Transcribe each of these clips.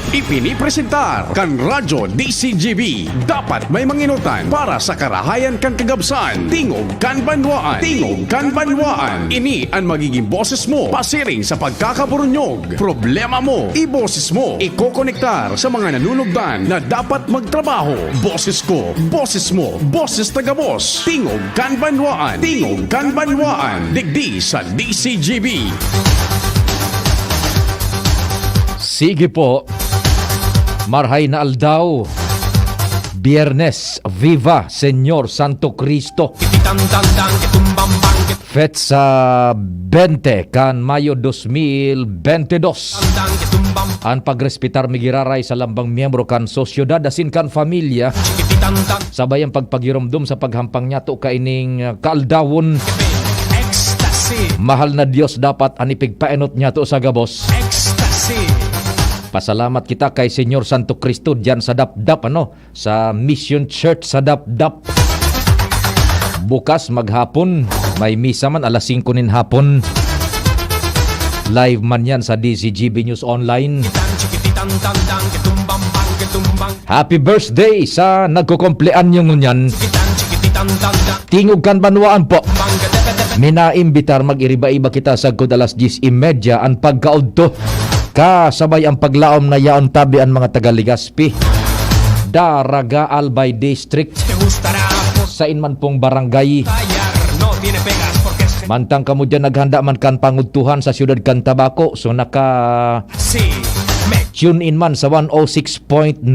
Ipinipresentar kan Radyo DCGB. Dapat may manginutan para sa karahayan kan kagabsan. Tingog kan banwaan. Tingog kan banwaan. Ini ang magiging boses mo pasiring sa pagkakaburunyog. Problema mo, iboses mo. Ikokonektar sa mga nanunugdan na dapat magtrabaho. Boses ko, boses mo, boses taga-boss. Tingog kan banwaan. Tingog kan banwaan. Digdi sa DCGB. Sige po, marhay na aldaw. Biyernes, Viva Señor Santo Cristo. Fetsa 20 kan Mayo 2022. Ang pagrespitar migiraray sa lambang miyembro kan sosyudad asin kan familia. Sabay ang pagpagirumdum sa paghampang niya to kaining kaaldawon. Mahal na Diyos dapat anipigpaenot niya to sa gabos. Pasalamat kita kay Senyor Santo Cristo diyan sa Dapdap sa Mission Church sa Dapdap. Bukas maghapon, may misa man alas 5 nin hapon. Live man yan sa DCGB News Online. Happy birthday sa nagkukumplean yung ngunyan. Tingog kan banwaan po. Minaimbitar mag-iriba-iba kita sa good alas 10:30 ang pagkaudto. Kasabay ang paglaom na yaon tabi ang mga taga-Ligaspi. Daraga Albay District. Sa inman pong barangay. Mantang kamo dyan naghanda man kan pangudtuhan sa siyudad kan Tabaco. So naka tune in man sa 106.9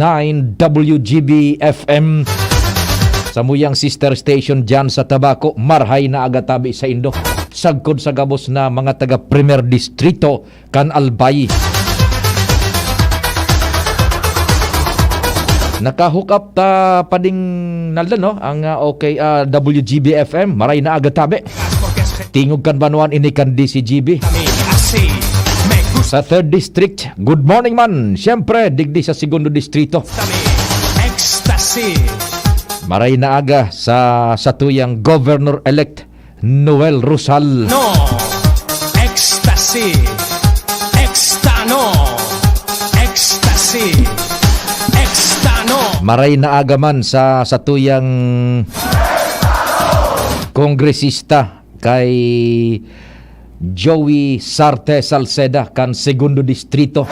WGB FM. Sa muyang sister station dyan sa Tabaco. Marhay na agatabi sa Indo. Sagkod sa gabos na mga taga Primer Distrito kan Albay. Naka-hook up ta pading naldan ang WGB FM. Maray na agatabi. Tingog kan banuan ini kan DCGB. Sa 3rd District, good morning man. Siyempre, digdi sa 2nd Distrito. Maray na aga sa satuyang Governor-elect Noel Rosal. No, ecstasy, extano, ecstasy, extano. Maray na aga man sa satuyang kongresista kay Joey Sarte Salceda kan 2nd Distrito.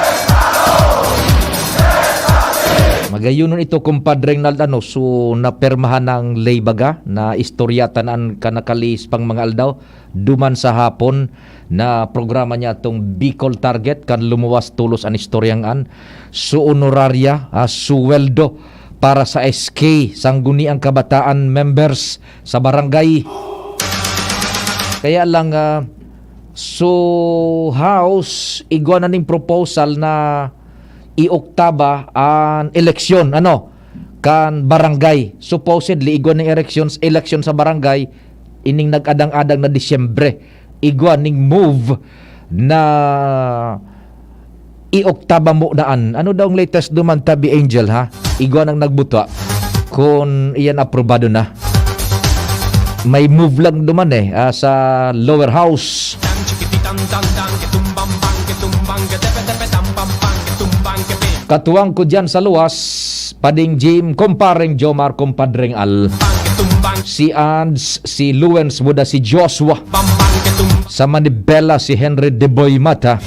Magayunon ito kumpadreng naldano so napermahan ng laybaga na istoryatan ang kanakalis pang mga aldaw duman sa hapon na programa niya itong Bicol Target kan lumuwas tulos ang istoryang an so honoraria suweldo para sa SK sangguni ang kabataan members sa barangay. Kaya lang so house igwa na ning proposal na i-oktaba ang eleksyon kan barangay. Supposedly igwa ning election sa barangay ining nag-adang-adang na Disyembre. Igwa ning move na i-oktaba mo daan. Ano daw ang latest duman tabi Angel ha? Igwa nang nagbuta kung iyan aprobado na. May move lang duman sa lower house. Katuwang ko dyan sa luwas, pading Jim, kumpareng Jomar, kumpadreng Al. Si Ands, si Luens, muda si Joshua. Sa Manibela, si Henry Deboy Mata.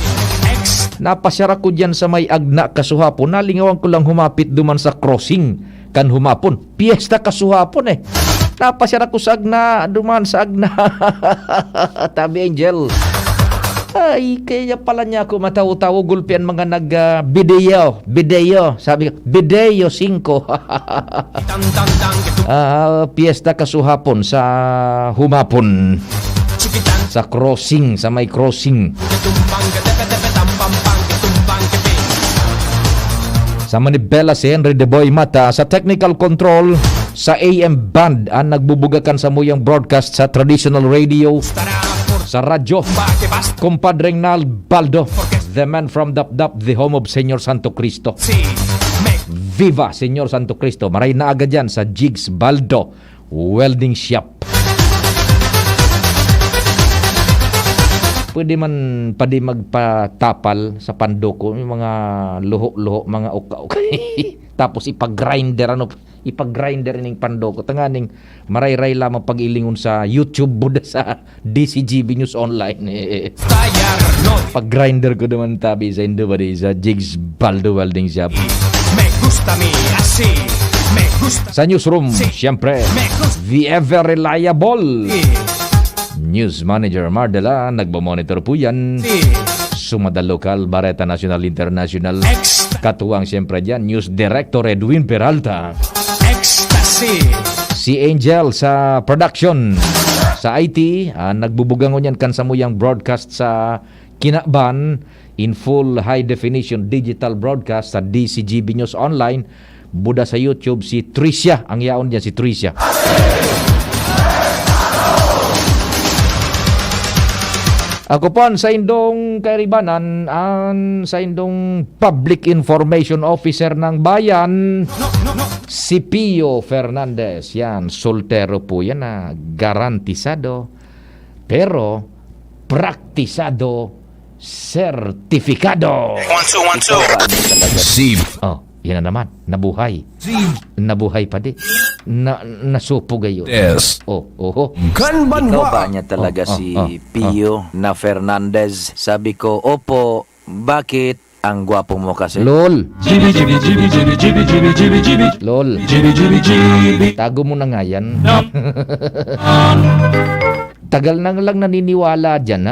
Napasyara ko dyan sa may agna kasuhapon. Nalingawan ko lang humapit duman sa crossing kan humapon. Piyesta kasuhapon Napasyara ko sa agna, duman sa agna. Tabi Angel. Ay, kaya pala niya ako mataw-taw gulpian mga nag-video. Sabi ko, video 5. Piyesta kasuhapon sa humapon. Sa crossing, sa may crossing. Sa Manibela si Henry Deboy Mata. Sa technical control, sa AM band ang nagbubugakan sa muyang broadcast sa traditional radio. Sa radyo, kumpadreng Nal Baldo, the man from Dapdap, the home of Senyor Santo Cristo. Viva Senyor Santo Cristo. Maray na agad yan sa Jigs Baldo Welding Shop. pwede magpatapal sa pandoko, yung mga luho-luho, mga uka-uka. Tapos ipag-grinder ning pandoko. Tanganing maray-ray lamang pag-ilingon sa YouTube buda sa DCGB News Online. Tayar no. Pag-grinder ko naman tabi sa Indo ba sa Jigs Baldo Welding Shop. Me gusta mi así. Me gusta. Sa newsroom, siyempre, Me gusta. the ever reliable News Manager Mardela, nagmamonitor po yan. Sumada Local, Bareta National International. Extra. Katuwang siyempre dyan, News Director Edwin Peralta. Ecstasy. Si Angel sa production. Sa IT, nagbubugangon yan kansamuyang broadcast sa Kinaban in full high definition digital broadcast sa DCGB News Online. Buda sa YouTube si Tricia. Ang yaon dyan si Tricia. Ako po sa indong kairibanan, sa indong Public Information Officer ng Bayan, si Pio Fernandez. Yan, soltero po yan na garantisado, pero praktisado, sertifikado. 1, 2, 1, 2. Oh, yan na naman, nabuhay. Nabuhay pa di. Nasupo gayon. Yes. Oh. Ikaw ba niya talaga si Pio na Fernandez? Sabi ko, opo, bakit? Ang gwapo mo kasi. LOL. LOL. Tago mo na nga yan. Tagal na lang naniniwala dyan,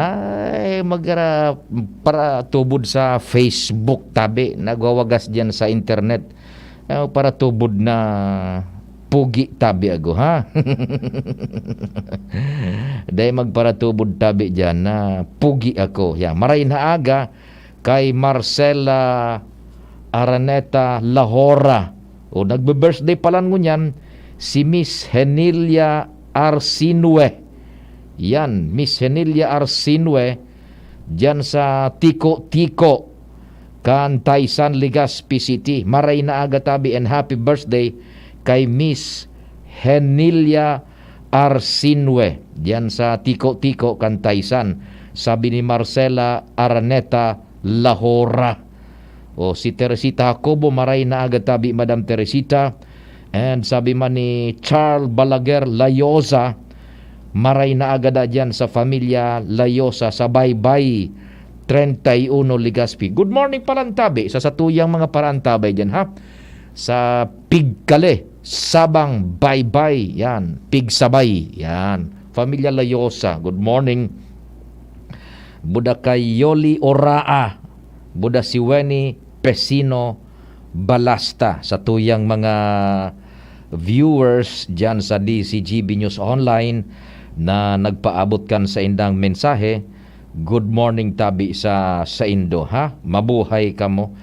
para tubod sa Facebook tabi, nagwawagas dyan sa internet, para tubod na pugi tabi ago, ha? Dahil magparatubod tabi dyan na pugi ako. Yeah, maray na aga kay Marcela Araneta Lahora. O nagbe-birthday palan ngunyan si Miss Henilia Arsinue. Yan, Miss Henilia Arsinue dyan sa Tiko-Tiko Kantaysan, Legazpi City. Maray na aga tabi and happy birthday kay Miss Henilia Arsinue diyan sa Tiko-Tiko Kantaysan. Sabi ni Marcela Araneta Lahora. O si Teresita Jacobo, maray na agad tabi Madam Teresita. And sabi man ni Charles Balaguer Layosa, maray na agad diyan sa familia Layosa sa Baybay 31 Legazpi. Good morning palantabi sa satuyang mga parantabay diyan, ha. Sa Pigkale, Sabang, Baybay, yan, Pigsabay, yan, Familia Layosa, good morning. Buda kay Yoli Oraa, buda si Weni Pesino Balasta, sa tuyang mga viewers dyan sa DCGB News Online na nagpaabot kan sa indang mensahe. Good morning tabi sa Indo, ha, mabuhay ka mo.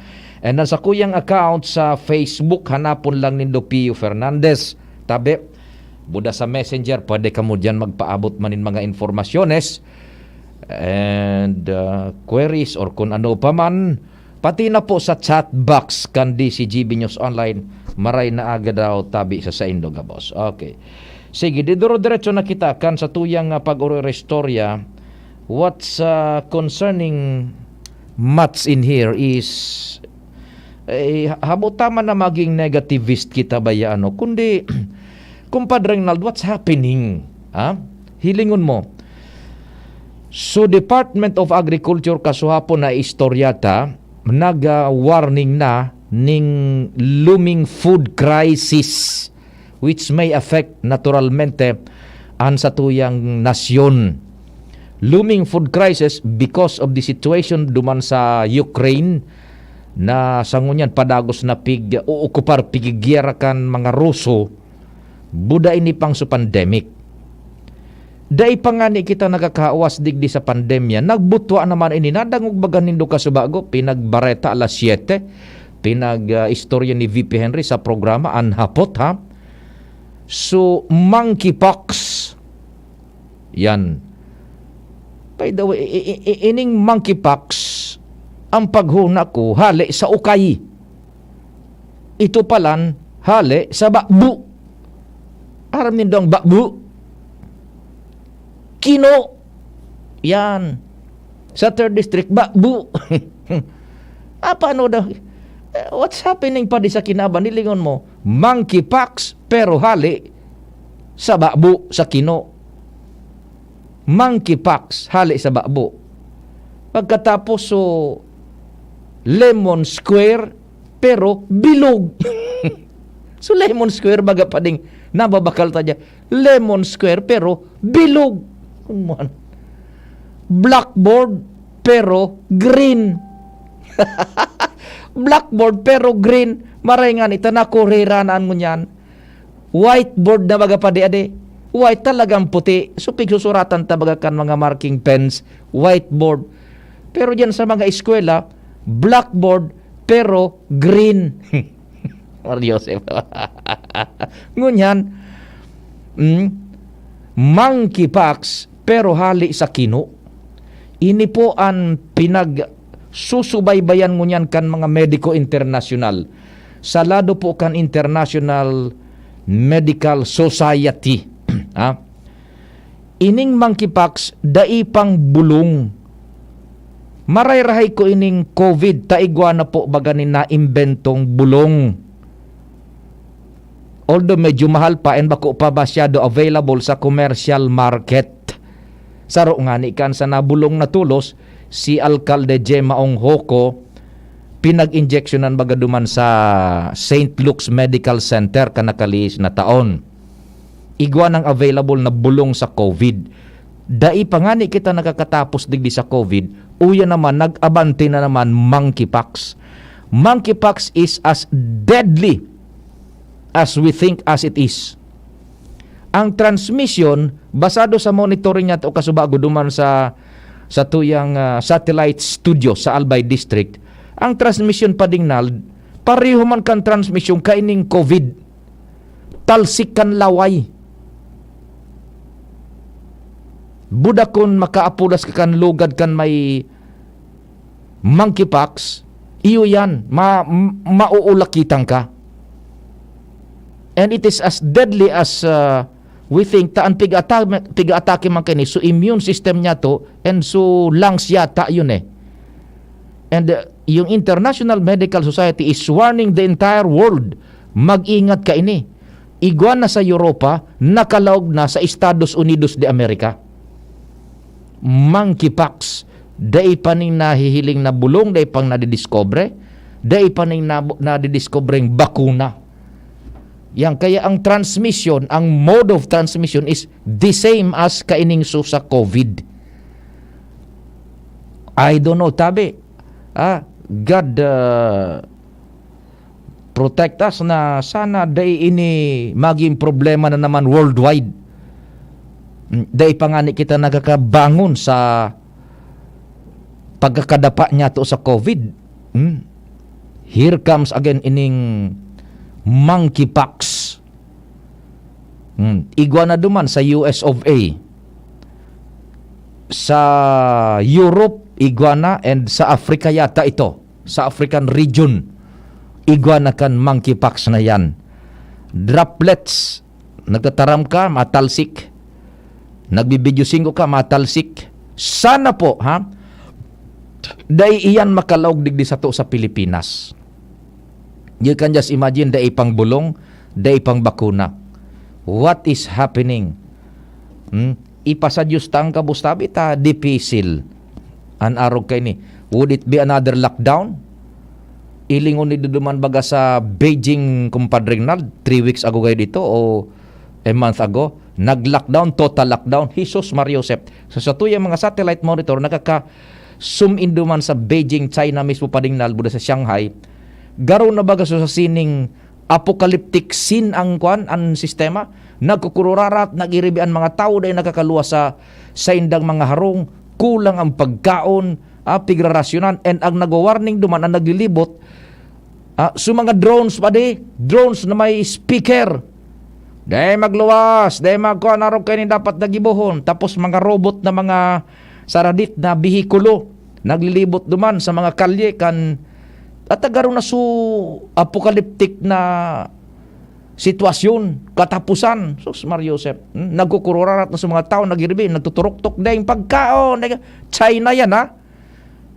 And nasa kuyang account sa Facebook, hanapon lang nindo Pio Fernandez. Tabi, buda sa messenger, pwede ka mo dyan magpaabot manin mga informasyones and queries or kung ano pa man. Pati na po sa chat box kan DCGB News Online, maray na aga daw tabi sa Indo ga boss. Okay. Sige, diduro-diretso na kita kan sa tuyang pag-restorya. What's concerning Mats in here is habutaman na maging negativist kita ba ya, kundi kumpadre Ronald, what's happening, ha? Hilingon mo. So Department of Agriculture kasuhapon na istoryata nag-warning na ning looming food crisis which may affect naturalmente ang satuyang nasyon. Looming food crisis because of the situation duman sa Ukraine na sangunyan padagos na uukupar pigigyera kan mga Ruso, buda ini pang sa pandemic. Dai pa nga ni kita nagkakawas digdi sa pandemya, nagbutwa naman ini, nadangog bagan nindo kasubago, pinagbareta alas 7, pinag-istorya ni VP Henry sa programa, anhapot, ha? So, monkeypox, yan. By the way, ining monkeypox, ang paghuna ko, hali sa ukay. Ito palan, hali sa bakbu. Aramin daw ang bakbu. Kino. Yan. Sa 3rd District, bu. Paano daw? What's happening pa di sa Kinaban? Nilingon mo, monkeypox pero hali sa bakbo sa Kino. Monkeypox hali sa bakbo. Pagkatapos so Lemon Square pero bilog. So Lemon Square baga pa ding nababakal ta dyan. Lemon Square pero bilog. Kuman. Blackboard pero green. Blackboard pero green. Maray nga nita na kureranaan mo yan. Whiteboard na baga pa di ade. White talagang puti. So pigsusuratan tabaga kan mga marking pens. Whiteboard. Pero dyan sa mga eskwela, blackboard pero green. Joseph. Ngunyan, monkeypox pero hali sa Kino. Ini po ang susubaybayan ngunyan kan mga mediko internasyonal. Salado po kan International Medical Society. Ining monkeypox daipang bulong. Maray-rahay ko ining COVID, taigwa na po baganin na imbentong bulong. Although medyo mahal pa and bako pa masyado available sa commercial market. Saro nga ni kan sa nabulong na tulos, si Alcalde Gemma Onghoko, pinag-injectionan bagaduman sa St. Luke's Medical Center kanakalis na taon. Igwa ng available na bulong sa COVID. Dai pa nga ni kita nakakatapos digdi sa COVID, uya naman, nag-abante na naman monkeypox. Monkeypox is as deadly as we think as it is. Ang transmission, basado sa monitoring niya o kasubago duman sa tuyang satellite studio sa Albay District, ang transmission pa dingnal, pareho man kan transmission kaining COVID. Talsik kan laway. Budakon makaapulas ka kan lugad kan may monkeypox, iyo yan, mauulakitan ka. And it is as deadly as we think, taan piga-atake man kani, so immune system niya to, and so lungs yata yun eh. And yung International Medical Society is warning the entire world, mag-ingat ka ini. Igwa na sa Europa, nakalaog na sa Estados Unidos de America. Monkeypox, dai pa ning nahihiling na bulong, dai pang nadidiscover, dai pa ning nadidiscovering bakuna. Yang kaya ang transmission, ang mode of transmission is the same as kaining sa COVID. I don't know, tabi. God protect us na sana dai ini maging problema na naman worldwide. Dahil pa nga ni kita nagkakabangon sa pagkakadapa niya to sa COVID. Here comes again ining monkeypox. Igwa na duman sa US of A. Sa Europe, iguana, and sa Africa yata ito. Sa African region, iguana kan monkeypox na yan. Droplets, nagtataram ka, matalsik. Nagbibidyo singgo ka, matalsik. Sana po, dahil iyan makalaog digdi sa to sa Pilipinas. You can just imagine, dahil pang bulong, dahil pang bakuna. What is happening? Ipasadyos tang kabustabi ta, dipisil. An arog kay ni. Would it be another lockdown? Ilingon ni duduman baga sa Beijing, kumpadring nal, 3 weeks ago kayo dito o a month ago. Nag-lockdown, total lockdown. Jesus Mario Joseph. So sa tuyang mga satellite monitor, nakaka-zoom in duman sa Beijing, China mismo pa ding nalbuda sa Shanghai. Garo na baga sa sining apocalyptic scene ang sistema. Nagkukururarat, nag-iribian mga tao dahil nakakaluwa sa indang mga harong, kulang ang pagkaon, pigrarasyonan, and ang nag-warning duman, ang naglilibot, so mga drones pa drones na may speaker, dahil magluwas, dahil magkuhan araw kayo dapat nagibuhon. Tapos mga robot na mga saradit na bihikulo, naglilibot duman sa mga kalye kan at agaro na apocalyptic na sitwasyon, katapusan. Sus Mario Joseph, nagkukurorarat na sa mga tao, nagiribi, nagtuturok-tok dahil pagkaon. China yan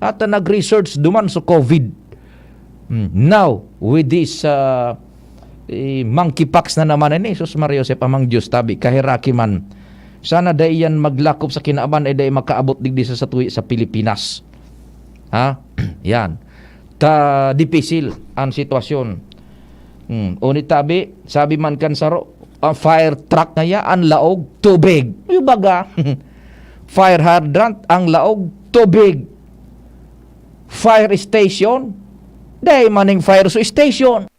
at nag-research duman sa COVID. Now, with this monkeypox na naman ini, sus Mario Josep amang Diyos tabi, kahiraki man. Sana day yan maglakop sa kinaaban ay day makaabot digdi sa tuwi sa Pilipinas. Ha? Yan. Dipisil ang sitwasyon. Unit tabi, sabi man kan saro, ang fire truck na ya, ang laog, tubig. Yung baga, fire hydrant, ang laog, tubig. Fire station, day maning fire so station.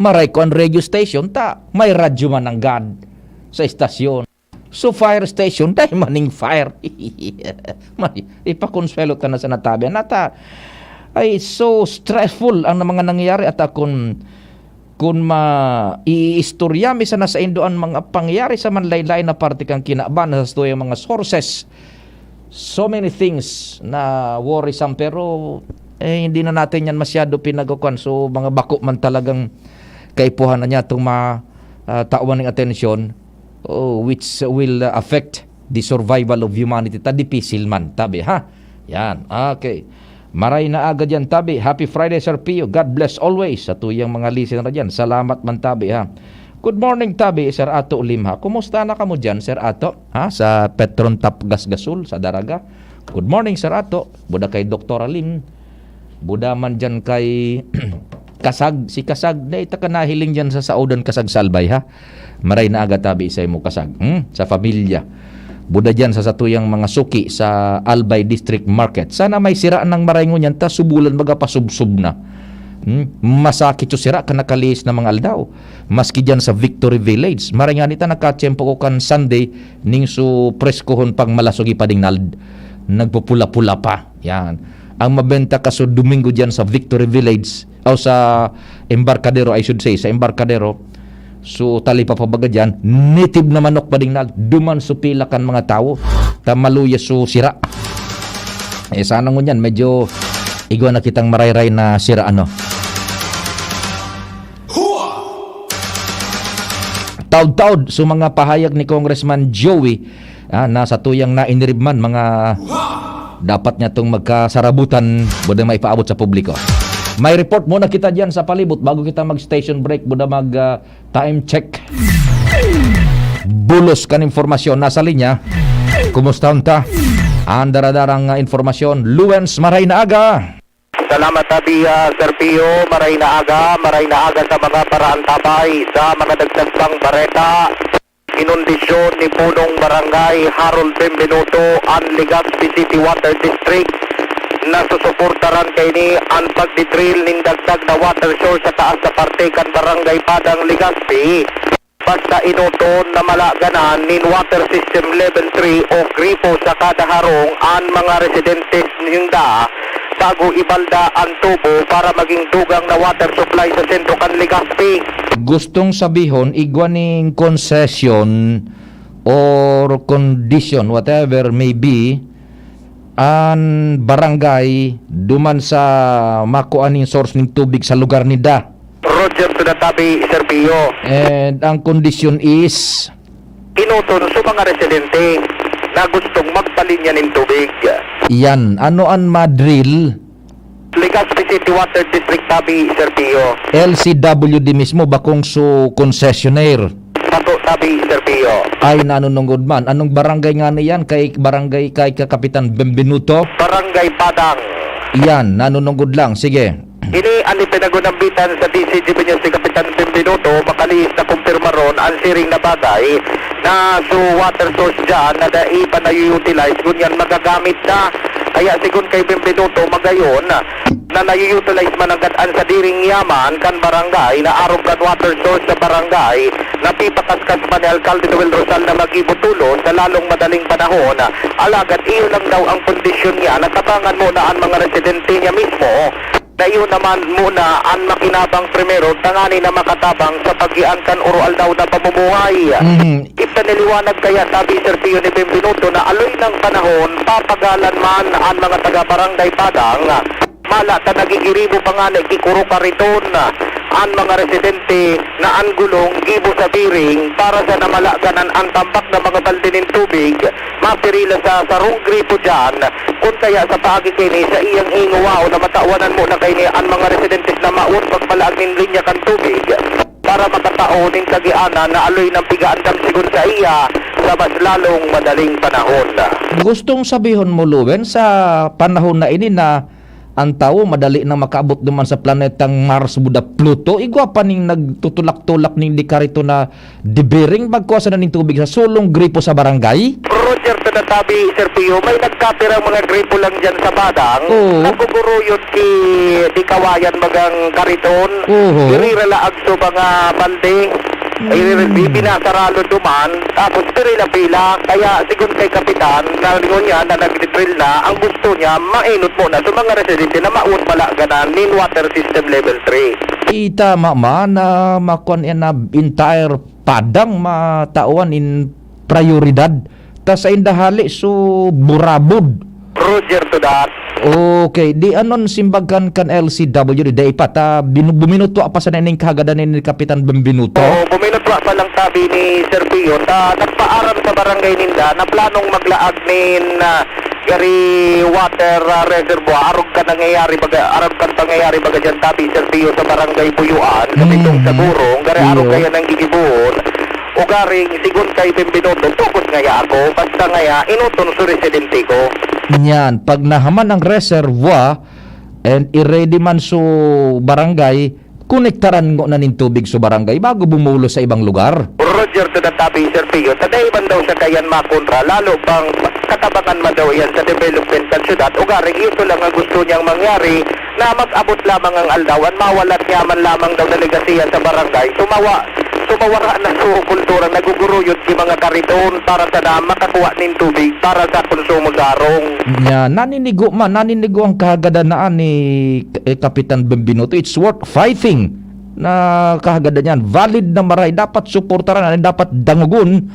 Maray ko ang radio station, may radyo man ang God sa istasyon. So fire station, day maning fire. Ipakonsuelo ka na sa natabi. Nata, ay so stressful ang mga nangyayari at kung i-istorya mi sana sa Indoan mga pangyayari sa manlaylay na parte kang kinaban sa yung mga sources. So many things na worrisome pero hindi na natin yan masyado pinagakuan. So mga bako man talagang kaipuhan na niya itong tawan ng atensyon which will affect the survival of humanity. Dipisil man, tabi ha? Yan, okay. Maray na agad yan, tabi. Happy Friday, Sir Pio. God bless always sa tuyang mga listener dyan. Salamat man, tabi, ha. Good morning, tabi, Sir Ato Ulimha. Kumusta na ka mo dyan, Sir Ato? Ha? Sa Petron Tap Gasgasul, sa Daraga. Good morning, Sir Ato. Buda kay Dr. Alim. Buda man dyan kay Kasag. Si Kasag, na itaka nahiling dyan sa Saudan Kasag Salbay, ha? Maray na agad, tabi, isa mo Kasag. Sa pamilya. Buda dyan sa satuyang mga suki sa Albay District Market. Sana may siraan ng maringon yan, ta subulan magapasubsub na. Masakit yung sira ka nakalis na mga aldaw. Maski dyan sa Victory Village. Maringan ita nakatsyempo ko kan Sunday ning su preskohon pang malasugi pa ding nald. Nagpupula-pula pa. Yan. Ang mabenta ka so Domingo dyan sa Victory Village o sa Embarcadero, I should say, sa Embarcadero. So tali pa pabaga dyan, native na manok pa ding nal, duman supila kan mga tao, tamaluya so sira. Sana ngun yan, medyo igwa na kitang marayray na sira ano. Taud-taud so mga pahayag ni Congressman Joey na sa tuyang na iniribman mga dapat niya itong magkasarabutan buda maipaabot sa publiko. May report muna kita dyan sa palibot bago kita mag-station break, buda mag-time check. Bulos kan informasyon nasa linya. Kumusta unta? Ang daradarang informasyon, Luens Maray na aga. Salamat tabi Sir Pio, maray na aga sa mga paraan tabay sa mga dagsagsang bareta. Inundisyon ni punong barangay Harold Benvenuto ang Legazpi City Water District na susuportaran kay ni ang pagdidrill ning dagdag na water source sa taas sa parte kan barangay Padang Legazpi. Basta inuton na malaganan nin water system level 3 o gripo sa kada harong ang mga residentes ningda bago ibalda ang tubo para maging dugang na water supply sa sentro kan Legazpi. Gustong sabihon igwa ning concession or condition whatever may be ang barangay duman sa makuaning source ng tubig sa lugar ni Da. Roger to the tabi, Sir Pio. And ang condition is Inuton sa mga residente na gustong magpalinya ng tubig. yan, ano ang madrill? Legazpi City Water District tabi, Sir Pio. LCWD mismo bakong su concessionaire Pato tabi, Sir Pio. ay nanunungod man. Anong barangay nga niyan? Kay barangay kay Kapitan Benvenuto? Barangay Padang. Yan, nanunungod lang. Sige. Ini ang ipinagunambitan sa DCGB niya si Kapitan Benvenuto, makalis na kumpirma ron ang siring na bagay na so water source dyan na dai pa na-utilize kunyan magagamit na. Kaya sigun kay Benvenuto magayon na na-utilize man agad ang sa diring yaman kan barangay na arong kan water source sa barangay na pipakaskas pa ni Alcalde Noel Rosal na magibutulo sa lalong madaling panahon. Alagad iyo lang daw ang kondisyon niya, natabangan muna ang mga residente niya mismo na iyo naman muna ang makinabang primero tangani na makatabang sa pag-iangkan oral daw na pamumuhay. Ipaniliwanag kaya sabi Sir Pio ni Benvenuto na aloy ng panahon papagalan man ang mga taga-barangay Padang mala ta nagigiribo pa nga nagkikuro ka riton ang mga residente na anggulong gibo sa biring para sa namalaganan ang tambak na mga balde ng tubig mapirila sa sarong gripo dyan kung kaya sa pagkikini sa iyang hinguwaw na matawanan mo na kaini ang mga residentes na maun pagpalaag ng linya kan tubig para makatao ng kagiana na aloy ng pigaan sigun sa iya sa mas lalong madaling panahon. Gustong sabihin mo, Luwen, sa panahon na ini na ang tao madali na makaabot naman sa planetang Mars buda Pluto, igwa pa ning nagtutulak-tulak ning di karito na dibering magkuasa na ning tubig sa sulong gripo sa barangay? Roger, tanatabi, Sir Pio, may nagkapira mga gripo lang dyan sa badang. Oo. Naguguruyot di kawayan magang kariton. Oo. Iriralaag so mga balde. Binasaralo duman. Tapos pila. Kaya sigun kay Kapitan, nalingon niya na nag-drill na, ang gusto niya, mainot muna sa mga residente na maun pala ganan nin water system level 3. Ita mama na makuan yan na entire padang matawan in prioridad. Ta sa indahali so burabod. Roger to that. Okay, di anon simbagan kan LCW di day pa ta buminuto pa sa naning kagadan ni Kapitan Benvenuto. Oo, buminutwa pa lang tabi ni Sir Pio ta nagpaaram sa barangay ninda na planong maglaag nin gari water reservoir arog ka nangyayari baga dyan tabi Sir Pio sa barangay Puyuan kapitong sa Burong gari arog Iyo. kaya nang gigibuon o garing sigun kay Benvenuto focus ngaya ako basta ngaya inuton sa residente ko. Yan, pag nahaman ang reservoir and i-ready man so barangay, konektaran ngo na ning tubig so barangay bago bumulo sa ibang lugar. Roger to the tabi Sir Pio taday man daw sa kayan makontra lalo pang katabangan man daw yan sa development ng syudad o garing ito lang ang gusto niyang mangyari na mag-abot lamang ang aldawan mawalat niya man lamang daw delegasiya sa barangay sumawara na sa kultura naguguruyot si mga kariton para sa na makakuha nin tubig para sa konsumo sa arong. Yan, naninigo ang kahagadaan ni Kapitan Benvenuto. It's worth fighting na kahagadan yan. Valid na maray. Dapat suportaran, dapat dangugun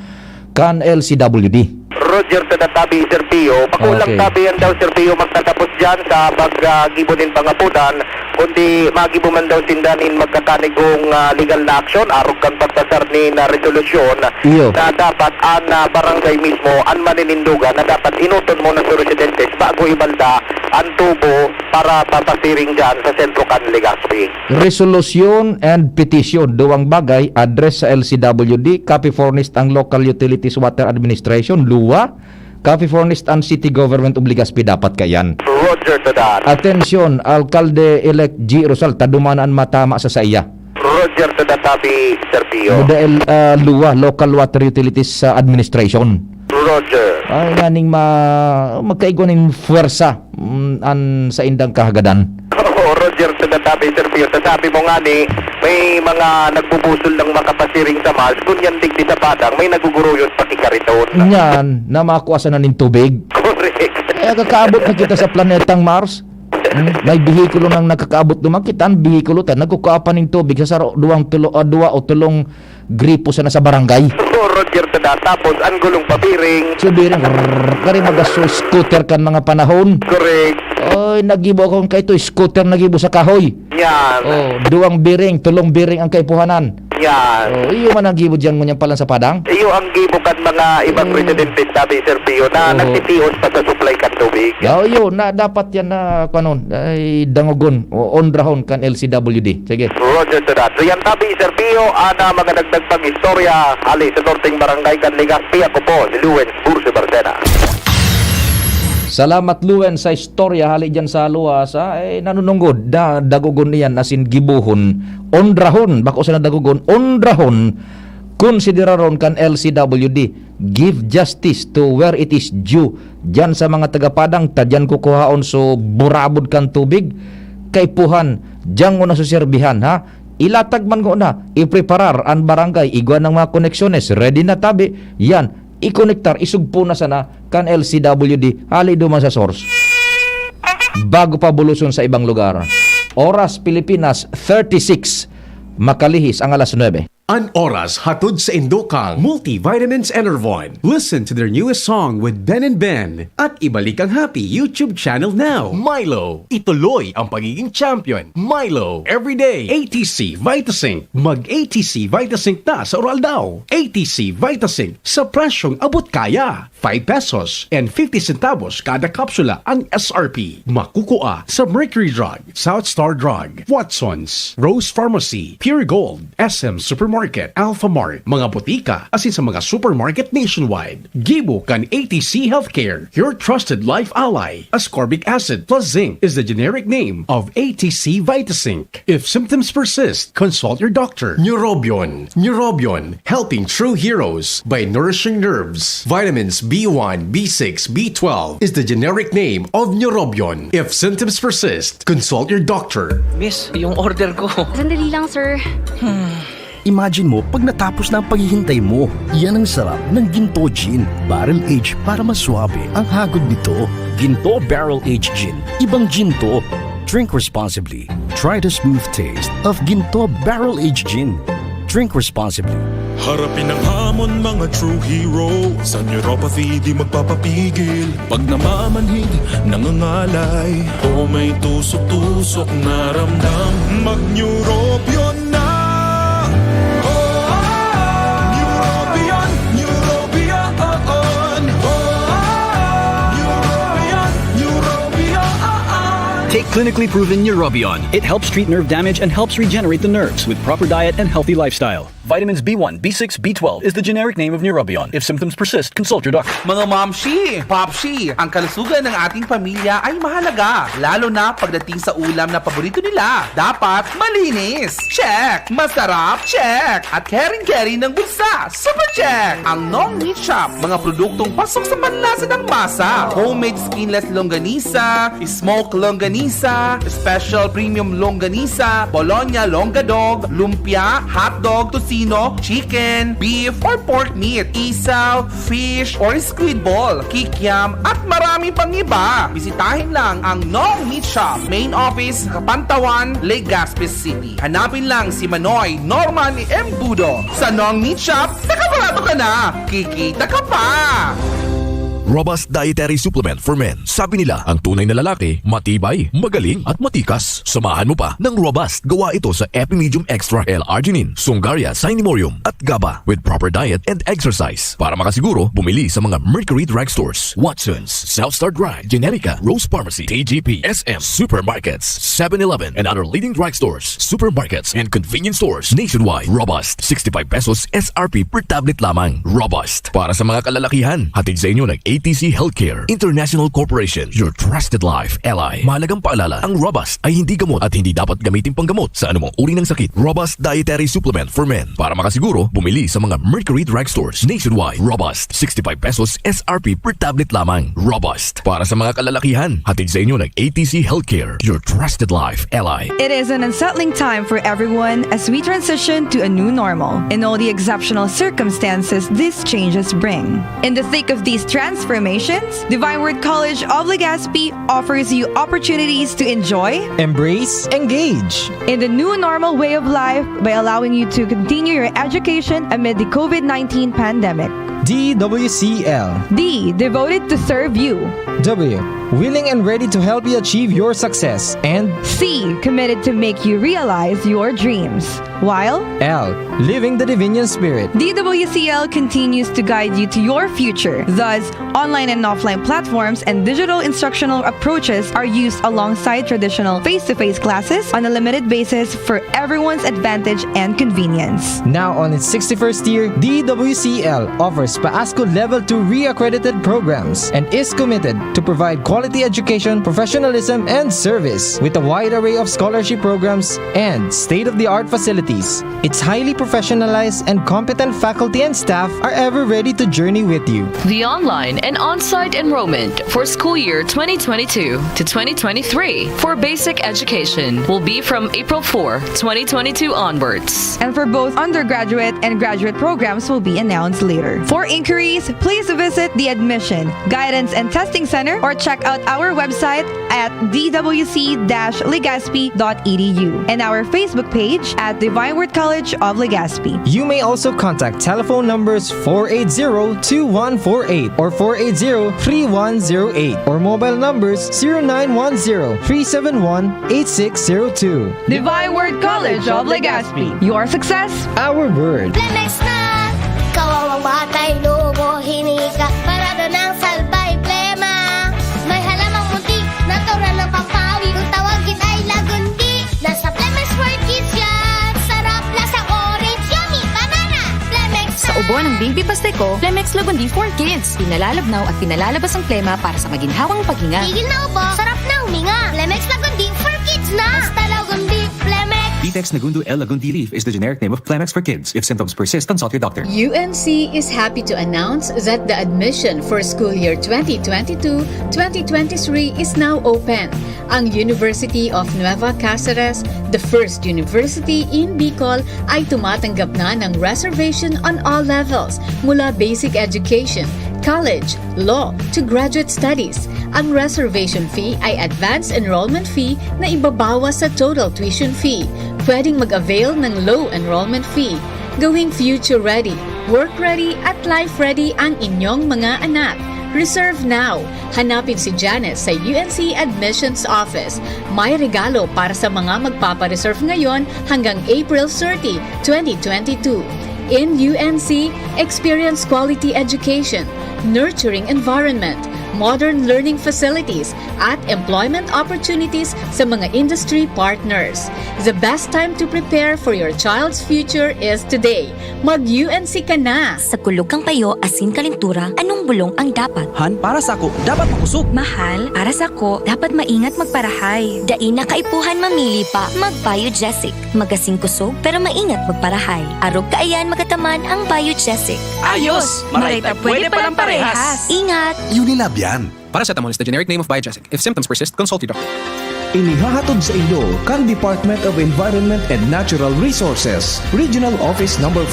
kan LCWD. Roger to the tabi Sir Pio. Pakulang Okay. tabi yan daw Sir Pio magtatapos dyan sa pag-gibonin pangaputan kundi magibo man daw sindanin magkakanigong legal na aksyon arog kan pagpasar ni na resolusyon Iyo. na dapat ang barangay mismo ang maninindugan na dapat inuton mo na sa residentes bago ibalda ang tubo para papasiring dyan sa sentro kan Legazpi. Resolution and petition, duwang bagay, address sa LCWD, copy furnished ang Local Utilities Water Administration, LUWA, copy furnished ang City Government of Legazpi, dapat kayan. Roger to that. Atensyon, Alkalde-elect G. Rosal, tadumanan matama sa saya. Roger to that tabi Sir Pio. Dahil LUWA, Local Water Utilities Administration. Roger. Ay nganing magkaigwan ng fuwersa sa indang kahagadan. Oo, Roger, sa natabi, Sir Pio. Sasabi mo nga ni, may mga nagbubusol ng makapasiring sa Mars. Kung yan digdi sa padang, may naguguruyot pati kariton. Yan, na makuasa na ng tubig. Correct. Kakaabot na kita sa planetang Mars. May bihikulo nang nakakaabot naman kita. Ang bihikulo ta, nagkukuha ng tubig sa dua o tulong gripo sa nasa barangay. Oo, Roger, sa tapos, ang gulong papiring. Subirin, kari magaso scooter kan mga panahon. Correct. Oy, nagibo akong kay to scooter nagibo sa kahoy. Yan. Oh, duwang biring, tulong biring ang kaipuhanan. Yan. Oh, iyo man ang gibo diyan ngunyan palan sa padang. Iyo ang gibukan mga ibang residente, sabi, Sir Pio, na Oo. nagtitios pa sa supply kan tubig. Yo, na dapat yan na kanon ay dangogon o ondrahon kan LCWD. Sige. Roger to that. So yan tabi, Sir Pio, ana mga dagdag pang istorya, ali sa Norteng Barangay kan Legazpi. Ako po, si Luen Burse Barcena. Salamat Luen sa istorya hali dyan sa luwas ay nanunungod dagugon niyan asin gibuhon ondrahon bako sa dagugon ondrahon konsideraron kan LCWD give justice to where it is due dyan sa mga tagapadang tadyan kukuhaon so burabod kan tubig kay puhan dyan na suserbihan ha ilatag man ko na ipreparar ang barangay igwan ng mga koneksyones ready na tabi yan i-connectar, isugpo na sana kan LCWD, hali duman sa source. Bago pa buluson sa ibang lugar. Oras Pilipinas, 36. Makalihis ang alas 9. An oras hatod sa Indokang Multivitamins Enervon. Listen to their newest song with Ben and Ben at ibalik ang happy YouTube channel now. Milo, ituloy ang pagiging champion. Milo, everyday. ATC Vitasync. Mag-ATC Vitasync na sa oral daw. ATC Vitasync sa presyong abot kaya. 5 pesos and 50 centavos kada kapsula ang SRP. Makukuha sa Mercury Drug, South Star Drug, Watson's, Rose Pharmacy, Pure Gold, SM Supermarket, Alpha Mart, mga butika, asin sa mga supermarket nationwide. Gibo kan ATC Healthcare, your trusted life ally. Ascorbic acid plus zinc is the generic name of ATC Vitasync. If symptoms persist, consult your doctor. Neurobion, helping true heroes by nourishing nerves. Vitamins B1, B6, B12 is the generic name of Neurobion. If symptoms persist, consult your doctor. Miss, yung order ko. Sandali lang, sir. Imagine mo pag natapos na ang paghihintay mo. Yan ang sarap ng Ginto Gin. Barrel Age para mas swabe ang hagod nito. Ginto Barrel Age Gin. Ibang ginto. Drink responsibly. Try the smooth taste of Ginto Barrel Age Gin. Drink responsibly. Harapin ang hamon mga true hero. Sa neuropathy di magpapapigil. Pag namamanhid, nangangalay, o may tusok-tusok na ramdam, mag-neurobion na. Neurobion, Neurobion. Take clinically proven Neurobion. It helps treat nerve damage and helps regenerate the nerves with proper diet and healthy lifestyle. Vitamins B1, B6, B12 is the generic name of Neurobion. If symptoms persist, consult your doctor. Mga mamshi, popshi, ang kalusugan ng ating pamilya ay mahalaga. Lalo na pagdating sa ulam na paborito nila. Dapat malinis. Check. Masarap. Check. At caring-carry ng bulsa. Super check. Ang Nong Meat Shop. Mga produktong pasok sa panlasa ng masa. Homemade skinless longganisa, smoked longganisa, special premium longganisa, Bologna longadog, lumpia, hotdog, tocino, chicken, beef, or pork meat, isaw, fish, or squid ball, kikiam, at marami pang iba. Bisitahin lang ang Nong Meat Shop, main office, Kapantawan, Legazpi City. Hanapin lang si Manoy Norman M. Budo. Sa Nong Meat Shop, nakabarato ka na, kikita ka pa! Robust Dietary Supplement for Men. Sabi nila, ang tunay na lalaki, matibay, magaling at matikas. Samahan mo pa ng Robust. Gawa ito sa Epimedium Extra L-Arginine, Sungaria Cinnamomum at GABA with proper diet and exercise. Para makasiguro, bumili sa mga Mercury Drugstores, Watson's, South Star Drug, Generica, Rose Pharmacy, TGP, SM, Supermarkets, 7-Eleven, and other leading drugstores, supermarkets, and convenience stores nationwide. Robust, 65 pesos SRP per tablet lamang. Robust. Para sa mga kalalakihan, hatid sa inyo ng ATC Healthcare International Corporation, your trusted life ally. Mahalagang paalala, ang Robust ay hindi gamot at hindi dapat gamitin panggamot sa anumang uri ng sakit. Robust Dietary Supplement for Men. Para makasiguro, bumili sa mga Mercury Drugstores nationwide. Robust, 65 pesos SRP per tablet lamang. Robust. Para sa mga kalalakihan, hatid sa inyo ng ATC Healthcare, your trusted life ally. It is an unsettling time for everyone as we transition to a new normal and all the exceptional circumstances these changes bring. In the thick of these transformations, Divine Word College of Legazpi offers you opportunities to enjoy, embrace, engage in the new normal way of life by allowing you to continue your education amid the COVID-19 pandemic. DWCL. D. Devoted to serve you. W. Willing and ready to help you achieve your success. And C. Committed to make you realize your dreams. While L. Living the Divinian Spirit. DWCL continues to guide you to your future. Thus, online and offline platforms and digital instructional approaches are used alongside traditional face-to-face classes on a limited basis for everyone's advantage and convenience. Now on its 61st year, DWCL offers PAASCO Level 2 re-accredited programs and is committed to provide quality education, professionalism, and service with a wide array of scholarship programs and state-of-the-art facilities. Its highly professionalized and competent faculty and staff are ever ready to journey with you. The online and on-site enrollment for school year 2022 to 2023 for basic education will be from April 4, 2022 onwards. And for both undergraduate and graduate programs will be announced later. For inquiries, please visit the Admission, Guidance and Testing Center or check out our website at dwc-legazpi.edu and our Facebook page at Divine Word College of Legazpi. You may also contact telephone numbers 480-2148 or 480-3108 or mobile numbers 0910-371-8602. Divine Word College of Legazpi. Your success, our word. Plemex na! Kawawang batay, lubo, hinika, parado ng salbay, plema. May halamang munti, natural ng pampawi, kung tawagin ay lagundi. Nasa Plemex for Kids yan, sarap lasa orange, yummy, banana. Plemex na! Sa ubo ng Baby Pasteco, Plemex Lagundi for Kids. Pinalalabnaw at pinalalabas ang plema para sa maginhawang paghinga. Tigil na ubo, sarap na huminga. Plemex Lagundi for Kids na! Basta Lagundi, Plemex. Vitex Nagundu L. Lagundi Leaf is the generic name of Plemex for kids. If symptoms persist, consult your doctor. UNC is happy to announce that the admission for school year 2022-2023 is now open. Ang University of Nueva Cáceres, the first university in Bicol, ay tumatanggap na ng reservation on all levels, mula basic education, college, law, to graduate studies. Ang reservation fee ay advance enrollment fee na ibabawas sa total tuition fee. Pwedeng mag-avail ng low enrollment fee. Gawing future ready, work ready at life ready ang inyong mga anak. Reserve now. Hanapin si Janice sa UNC Admissions Office. May regalo para sa mga magpapareserve ngayon hanggang April 30, 2022. In UNC, experience quality education, nurturing environment, modern learning facilities, at employment opportunities sa mga industry partners. The best time to prepare for your child's future is today. Mag-UNC ka na! Sa kulog kang payo, asin kalintura, anong bulong ang dapat? Han, para sa ako, dapat makusog. Mahal, para sa ko, dapat maingat magparahay. Dai na kaipuhan mamili pa, mag-Biogesic. Magasing kusog, pero maingat magparahay. Arog kaayan magataman ang Biogesic. Ayos! Marayta, pwede palang parehas. Ingat! Unilab yan. Paracetamol is the generic name of Biogesic. If symptoms persist, consult your doctor. Inihahatod sa inyo kang Department of Environment and Natural Resources, Regional Office No. 5,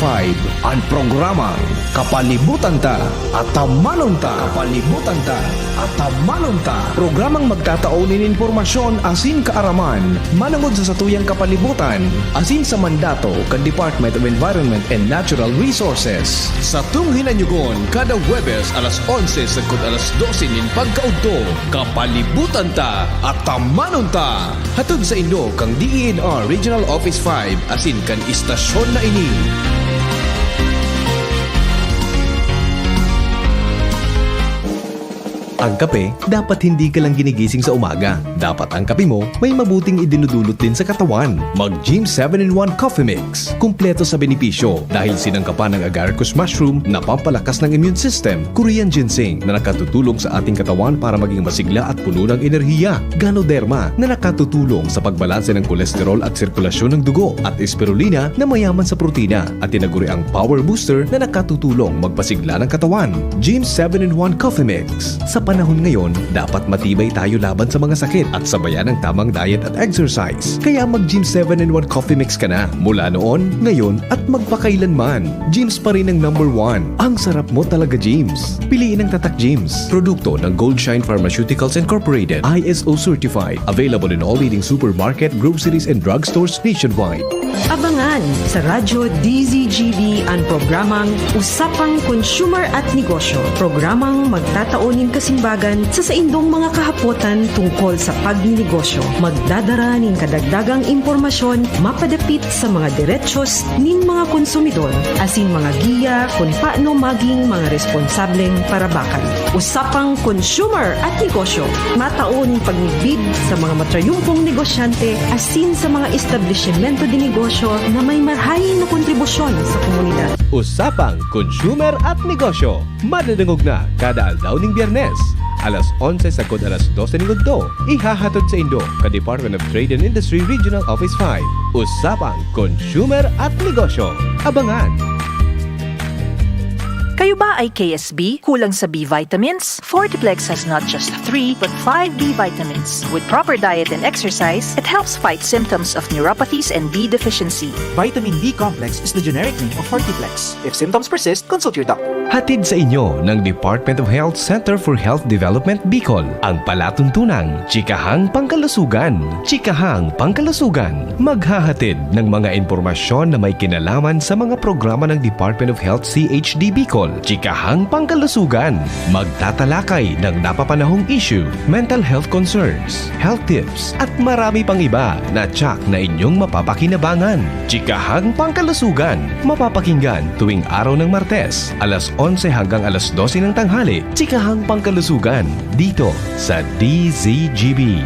ang programang Kapalibutan Ta at Tamanon Ta. Kapalibutan Ta at Tamanon Ta. Programang magtataunin informasyon asin kaaraman, manangod sa satuyang kapalibutan, asin sa mandato kan Department of Environment and Natural Resources. Sa tunghinanyugon, kada Huwebes alas 11 sagkod alas 12 nin pagkaudto, Kapalibutan Ta at Tamanon Ta. Hatod sa inyo kang DENR Regional Office 5 asin kan istasyon na ini. Ang kape, dapat hindi ka lang ginigising sa umaga. Dapat ang kape mo may mabuting idinudulot din sa katawan. Mag-Gym 7-in-1 Coffee Mix. Kumpleto sa benepisyo dahil sinangkapan ng agaricus mushroom na pampalakas ng immune system, Korean ginseng na nakatutulong sa ating katawan para maging masigla at puno ng enerhiya, Ganoderma na nakatutulong sa pagbalanse ng kolesterol at sirkulasyon ng dugo, at spirulina na mayaman sa protina at tinaguri ang Power Booster na nakatutulong magpasigla ng katawan. Gym 7-in-1 Coffee Mix. Sa panahon ngayon, dapat matibay tayo laban sa mga sakit at sabayan ng tamang diet at exercise. Kaya mag-Gym 7-in-1 Coffee Mix ka na. Mula noon, ngayon at magpakailanman. Gyms pa rin ang number 1. Ang sarap mo talaga, Gyms. Piliin ang Tatak Gyms. Produkto ng Goldshine Pharmaceuticals Incorporated. ISO certified. Available in all leading supermarket, groceries, and drugstores nationwide. Abangan sa Radyo DZGB ang programang Usapang Consumer at Negosyo. Programang magtataunin kasimbagan sa saindong mga kahapotan tungkol sa pagninegosyo. Magdadara nin kadagdagang impormasyon mapadapit sa mga diretsos nin mga konsumidor, asin mga giya kung paano maging mga responsableng parabakan. Usapang Consumer at Negosyo. Mataon pagnibid sa mga matrayumpong negosyante asin sa mga establishmento di negosyo na may marhayin na kontribusyon sa komunidad. Usapang Consumer at Negosyo. Madadangog na kada aldaw ning Biyernes. Alas 11 sagkod alas 12 ning udto. Ihahatod sa Indo ka Department of Trade and Industry Regional Office 5. Usapang Consumer at Negosyo. Abangan! Kayo ba ay KSB? Kulang sa B vitamins? Fortiplex has not just 3 but 5 B vitamins. With proper diet and exercise, it helps fight symptoms of neuropathies and B deficiency. Vitamin B complex is the generic name of Fortiplex. If symptoms persist, consult your doctor. Hatid sa inyo ng Department of Health Center for Health Development Bicol ang palatuntunang Chikahang Pangkalusugan. Chikahang Pangkalusugan, maghahatid ng mga impormasyon na may kinalaman sa mga programa ng Department of Health CHD Bicol. Chikahang Pangkalusugan, magtatalakay ng napapanahong issue, mental health concerns, health tips, at marami pang iba na tsak na inyong mapapakinabangan. Chikahang Pangkalusugan, mapapakinggan tuwing araw ng Martes, alas 11 hanggang alas 12 ng tanghali. Chikahang Pangkalusugan, dito sa DZGB.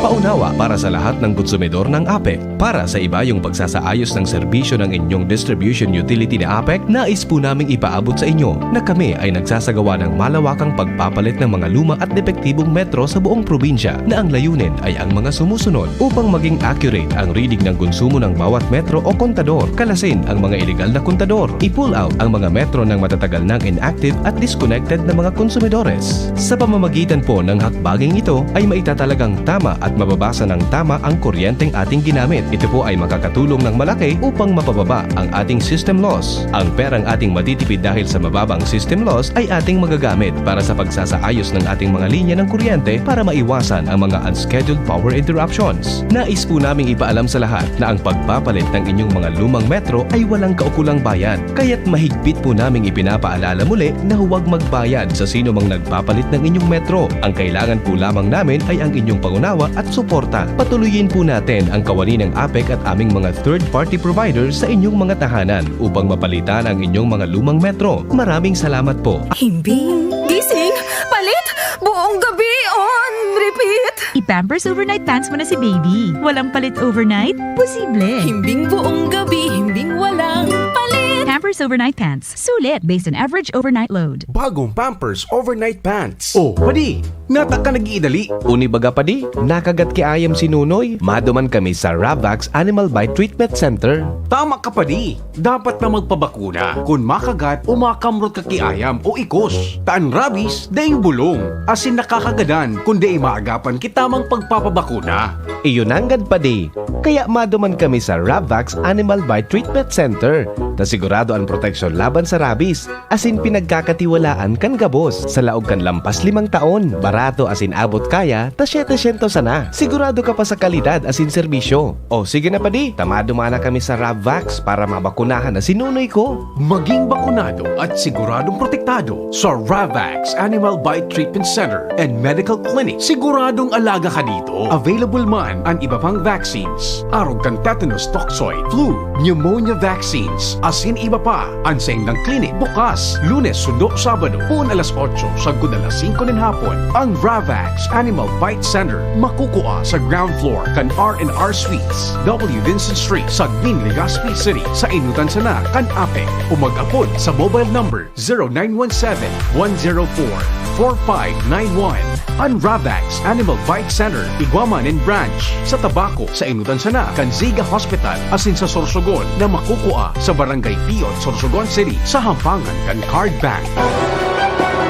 Paunawa para sa lahat ng konsumidor ng APEC. Para sa iba yung pagsasaayos ng serbisyo ng inyong distribution utility na APEC, nais po naming ipaabot sa inyo na kami ay nagsasagawa ng malawakang pagpapalit ng mga luma at depektibong metro sa buong probinsya na ang layunin ay ang mga sumusunod upang maging accurate ang reading ng konsumo ng bawat metro o kontador, kalasin ang mga iligal na kontador, i-pull out ang mga metro ng matatagal ng inactive at disconnected na mga konsumidores. Sa pamamagitan po ng hakbaging ito ay maitatalagang tama at mababasa ng tama ang kuryenteng ating ginamit. Ito po ay makakatulong ng malaki upang mapababa ang ating system loss. Ang perang ating matitipid dahil sa mababang system loss ay ating magagamit para sa pagsasaayos ng ating mga linya ng kuryente para maiwasan ang mga unscheduled power interruptions. Nais po naming ipaalam sa lahat na ang pagpapalit ng inyong mga lumang metro ay walang kaukulang bayad. Kaya't mahigpit po naming ipinapaalala muli na huwag magbayad sa sino mang nagpapalit ng inyong metro. Ang kailangan po lamang namin ay ang inyong pangunawa at suporta. Patuloyin po natin ang kawani ng APEC at aming mga third-party providers sa inyong mga tahanan upang mapalitan ang inyong mga lumang metro. Maraming salamat po. Himbing, gising, palit, buong gabi on repeat. I-Pampers Overnight Pants mo na si baby. Walang palit overnight? Posible. Himbing buong gabi, himbing walang palit. Pampers Overnight Pants. Sulit based on average overnight load. Bagong Pampers Overnight Pants. Oh, padi, nata ka nag-iidali. Uni baga padi, nakagat ki ayam si Nunoy. Maduman kami sa Ravax Animal Bite Treatment Center. Tama ka pa di. Dapat na magpabakuna kung makagat o makamrot ka kiayam o ikos. Taan rabies, daing bulong. Asin nakakagadan kung di maagapan kitamang pagpapabakuna. Iyon anggad pa di. Kaya maduman kami sa Ravax Animal Bite Treatment Center. Na sigurado ang proteksyon laban sa rabies. Asin pinagkakatiwalaan kan gabos. Sa laog kan lampas 5 taon. Barato asin abot kaya, ta 700 sana. Sigurado ka pa sa kalidad asin serbisyo. O sige na pa di. Tamado mana kami sa Ravax para mabakunahan na sinunoy ko. Maging bakunado at siguradong protektado sa Ravax Animal Bite Treatment Center and Medical Clinic. Siguradong alaga ka dito. Available man ang iba pang vaccines. Arog kang tetanus toxoid, flu, pneumonia vaccines, asin iba pa. Anseng ng clinic bukas, Lunes, Sundo, Sabado, puun alas 8, sagod alas 5 ng hapon. Ang Ravax Animal Bite Center makukuha sa ground floor kan R&R Suites, W. Vincent Street, Sagmin, Legazpi City, sa Inutan Sana, kan APEC. O mag-apod sa mobile number 0917-104-4591. Ang Ravax Animal Bite Center, Iguaman and Branch, sa Tabaco, sa Inutan Sana, kan Ziga Hospital, asin sa Sorsogon, na makukuha sa Barangay Piot, Sorsogon City, sa Hampangan, kan Card Bank.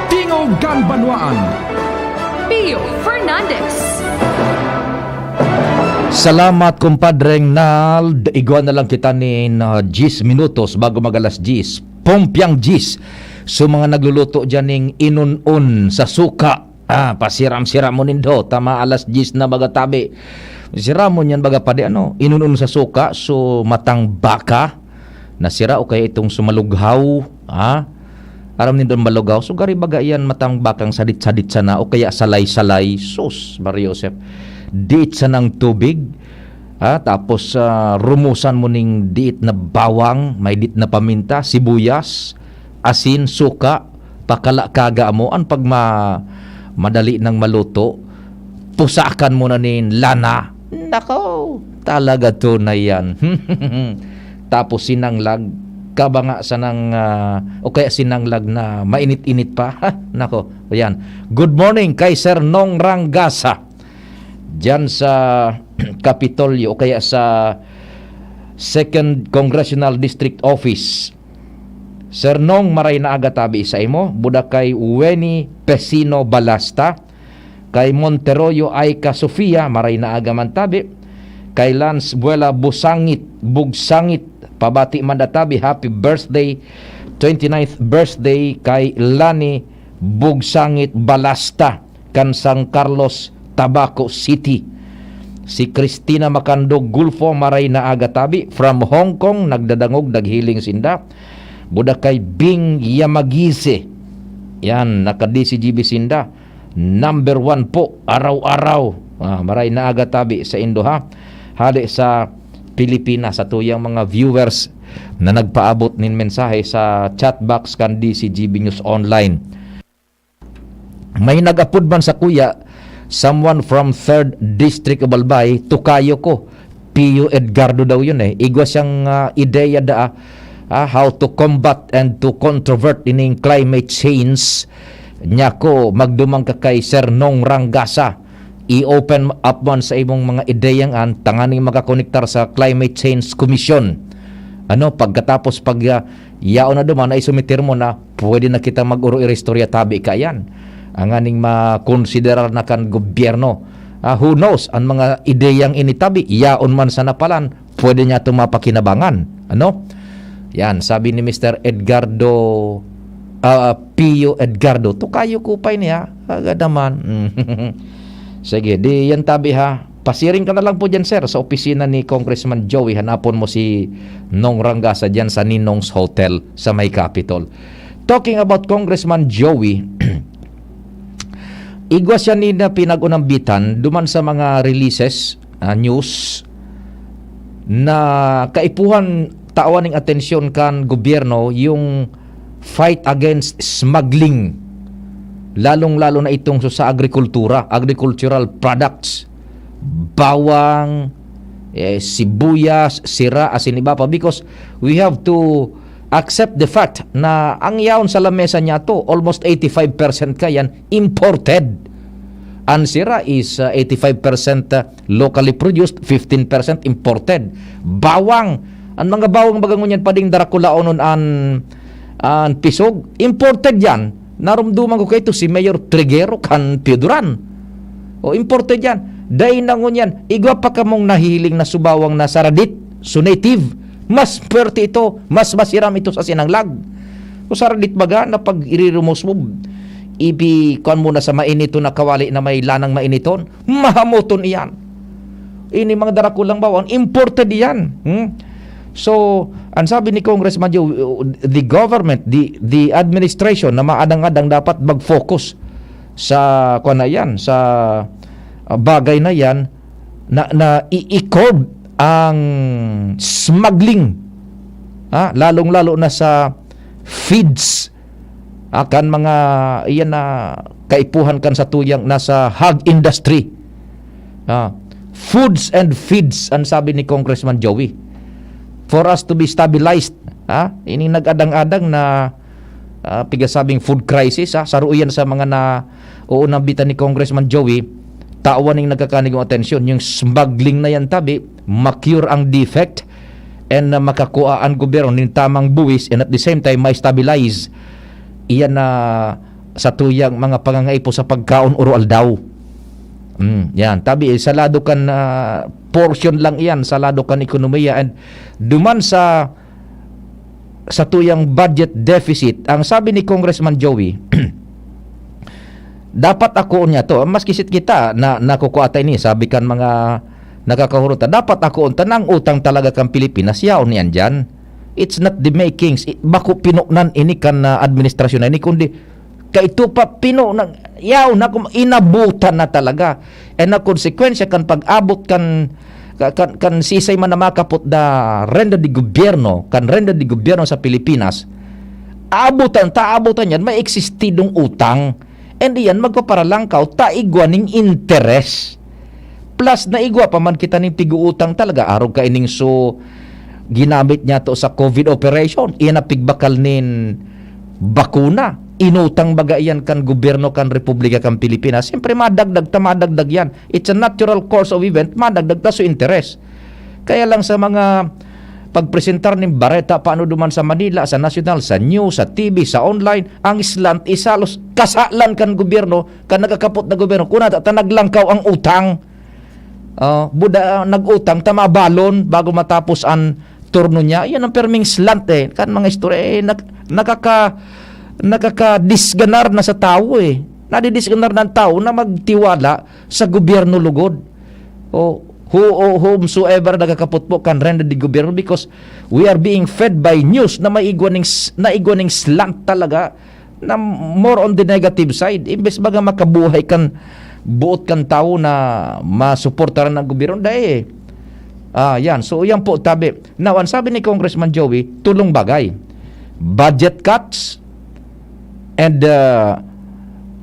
Tingog Ganbanwaan, Pio Fernandez. Salamat kumpadreng Nald. Iguan na lang kita ni 10 minutos bago mag-alas 10. Pompiang 10. So mga nagluluto dyan ng inun-un sa suka. Pasiram-siram mo nindo. Tama alas 10 na baga tabi. Siram mo niyan baga pa di ano. Inun-un sa suka. So matang baka. Nasira o kaya itong sumalughaw. Aram nindo malughaw. So gari baga yan matang bakang sadit-sadit sana. O kaya salay-salay. Sus, Mario Joseph. Diit sa ng tubig, tapos rumusan mo ning diit na bawang, may diit na paminta, sibuyas, asin, suka, pakala-kaga mo, ang pag madali ng maluto, pusakan mo na nin lana. Nako, talaga to na yan. Tapos sinanglag, kabanga sa nang, o kaya sinanglag na mainit-init pa. Nako, yan. Good morning kay Sir Nong Rangasa. Diyan sa Kapitolyo o kaya sa 2nd Congressional District Office. Sir Nong, maray na agatabi sa imo. Buda kay Weni Pesino Balasta. Kay Monteroyo Aika Sofia, maray na agaman tabi. Kay Lance Buela Bugsangit Pabati man databi, happy birthday, 29th birthday kay Lani Bugsangit Balasta, kan San Carlos, Tabaco City. Si Christina Macandog Gulfo maray na agatabi from Hong Kong, nagdadangog daghiling sinda. Buda kay Bing Yamagise, yan, naka-DCGB sinda, number 1 po araw-araw. Maray na agatabi sa Indo ha. Hali sa Pilipinas, sa tuyang mga viewers na nagpaabot nin mensahe sa chat box kan DCGB News Online. May nagapod man sa kuya, someone from 3rd District of Albay, tukayo ko, Pio Edgardo daw yun Igwa siyang ideya how to combat and to controvert ining climate change. Nya ko, magdumang ka kay Sir Nong Rangasa. I-open up man sa imong mga ideyang tanganing makakonektar sa Climate Change Commission. Pagkatapos yaon na duman, ay sumitir mo na, pwede na kita mag-uro-irestorya tabi ka yan. Ang aning makonsiderar na kan gobyerno. Who knows, ang mga ideyang initabi, yaon man sa napalan, pwede niya itong mapakinabangan. Yan, sabi ni Mr. Edgardo, Pio Edgardo, tukayo kupay niya, agad naman. Sige, di yan tabi ha. Pasiring ka na lang po dyan, sir, sa opisina ni Congressman Joey. Hanapon mo si Nong Rangasa dyan sa Ninong's Hotel sa May Capitol. Talking about Congressman Joey, igwa siya ni na pinag-unambitan duman sa mga releases, news, na kaipuhan tawan ng atensyon kan gobyerno yung fight against smuggling, lalong-lalo na itong sa agricultural products, bawang, sibuyas, sira, asin iba pa, because we have to accept the fact na ang yaon sa lamesa niya to, almost 85% kayan imported. Ang sira is 85% locally produced, 15% imported. Bawang, ang mga bawang bagangon yan pading darakulaonon an pisog, imported yan. Narumduman ko kayo si Mayor Triguero kan Pioduran. Imported yan. Dahil nangon yan, igwa pa kamong nahiling na subawang na saradit, so native. Mas perte ito, mas masiram ito sa sinanglag. O saradit baga na pag irirumos mo, kuan mo na sa mainito na kawali na may lanang mainiton, mahamoton iyan. Ini mga darakulang bawang, imported yan. So, ang sabi ni Congressman Joe, the government, the administration na maadang-adang dapat mag-focus sa kuan na yan, sa bagay na yan, na i-curb ang smuggling, lalong-lalo na sa feeds, kan mga iyan na kaipuhan kan sa tuyang nasa hog industry, foods and feeds, ang sabi ni Congressman Joey, for us to be stabilized. Ini nag-adang-adang na pigasabing food crisis, saruyan sa mga na uunambitan ni Congressman Joey, tawan ng nagkakanig ng atensyon, yung smuggling na yan tabi, ma-cure ang defect and makakuha ang gobyerno ng tamang buwis, and at the same time may stabilize iyan na sa tuyang mga pangangaipo sa pagkaon oral daw. Yan, tabi salado kan portion lang iyan, salado kan ekonomiya, and duman sa tuyang budget deficit. Ang sabi ni Congressman Joey, dapat ako niya to, mas kisit kita na nakukuatay ni, sabi kan mga nakakahuruta, dapat ako tanang utang talaga kan Pilipinas, yaon niyan dyan. It's not the makings, bako pinuknan ini kan administrasyon na ini, kundi kaito pa pino na yaw na inabutan na talaga, and na konsekwensya kan pag-abot kan sisay man na makapot da renda di gobyerno sa Pilipinas, taabutan yan may eksistidong utang, and iyan magpaparalangkaw taigwaning interes, plus na igwa pa man kita ning piguutang talaga arog ka ining so ginamit niya to sa COVID operation, iyan na pigbakal nin bakuna, inutang baga yan kan gobyerno kan Republika kan Pilipinas. Siyempre madagdag yan. It's a natural course of event, madagdag ta so interes. Kaya lang sa mga pagpresentar ng Bareta paano duman sa Manila, sa national, sa news, sa TV, sa online, ang slant isalos kasalan kan gobyerno, kan nagakapot na gobyerno, kuna naglangkaw ang utang. Buda nag-utang tamabalon bago matapos ang turno niya, yan ang perming slant kan mga istorya nakaka-disganar na sa tao nadidisganar ng tao na magtiwala sa gobyerno lugod o whomsoever nagakaputpo kan render di gobyerno, because we are being fed by news na naigwaning slant talaga na more on the negative side. Imbes baga makabuhay kan buot kan tao na masuportaran ng gobyerno dahil yan. So, yan po, tabi. Now, ang sabi ni Congressman Joey, tulong bagay. Budget cuts and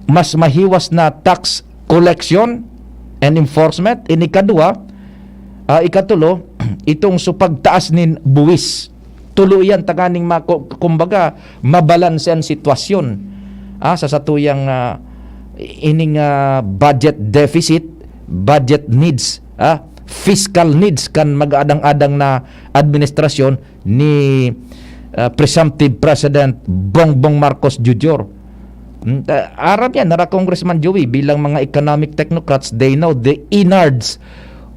mas mahiwas na tax collection and enforcement. Ikatulo, itong pagtaas nin buwis. Tuluyan taganing kumbaga mabalanse ang sitwasyon sa satuyang ining budget deficit, budget needs, fiscal needs kan mag-adang-adang na administrasyon ni presumptive President Bongbong Marcos Jr. Aram yan, nara Congressman Joey, bilang mga economic technocrats, they know the innards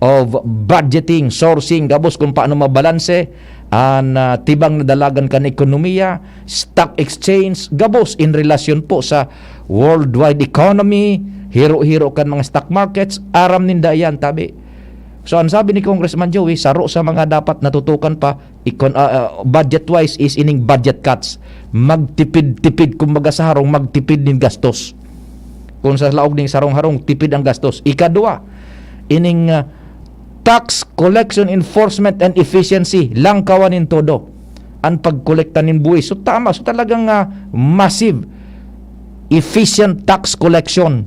of budgeting, sourcing, gabos kung paano mabalanse ang tibang nadalagan kan ekonomiya, stock exchange, gabos in relasyon po sa worldwide economy, hiro-hiro kan mga stock markets, aram ninda yan, tabi. So, ang sabi ni Congressman Joey, saro sa mga dapat natutukan pa, budget-wise is ining budget cuts. Magtipid-tipid, kumbaga sa harong, magtipid din gastos. Kung sa laog ning sarong-harong, tipid ang gastos. Ikadua, ining tax collection enforcement and efficiency, lang kawanin todo. Ang pagkolekta nin buwis. So, tama. So, talagang massive, efficient tax collection.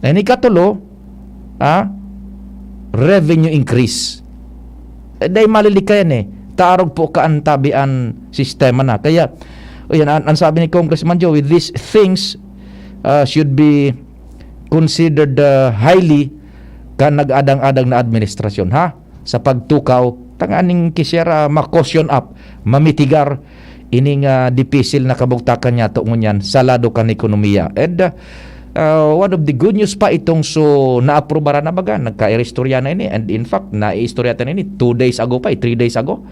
And ikatulo, revenue increase. Dahil malilikayan taarog po kaantabian sistema na. Kaya, ang sabi ni Congressman Joey, these things should be considered highly kan nag-adang-adang na administrasyon sa pagtukaw tanganing kisera ma-caution up, mamitigar ining dipisil na kabugtakan niya to ngunyan sa lado kan ekonomiya. And one of the good news pa itong na-aprobara na baga, nagka-istorya na ini, and in fact na-istorya na ini 2 days ago pa, 3 days ago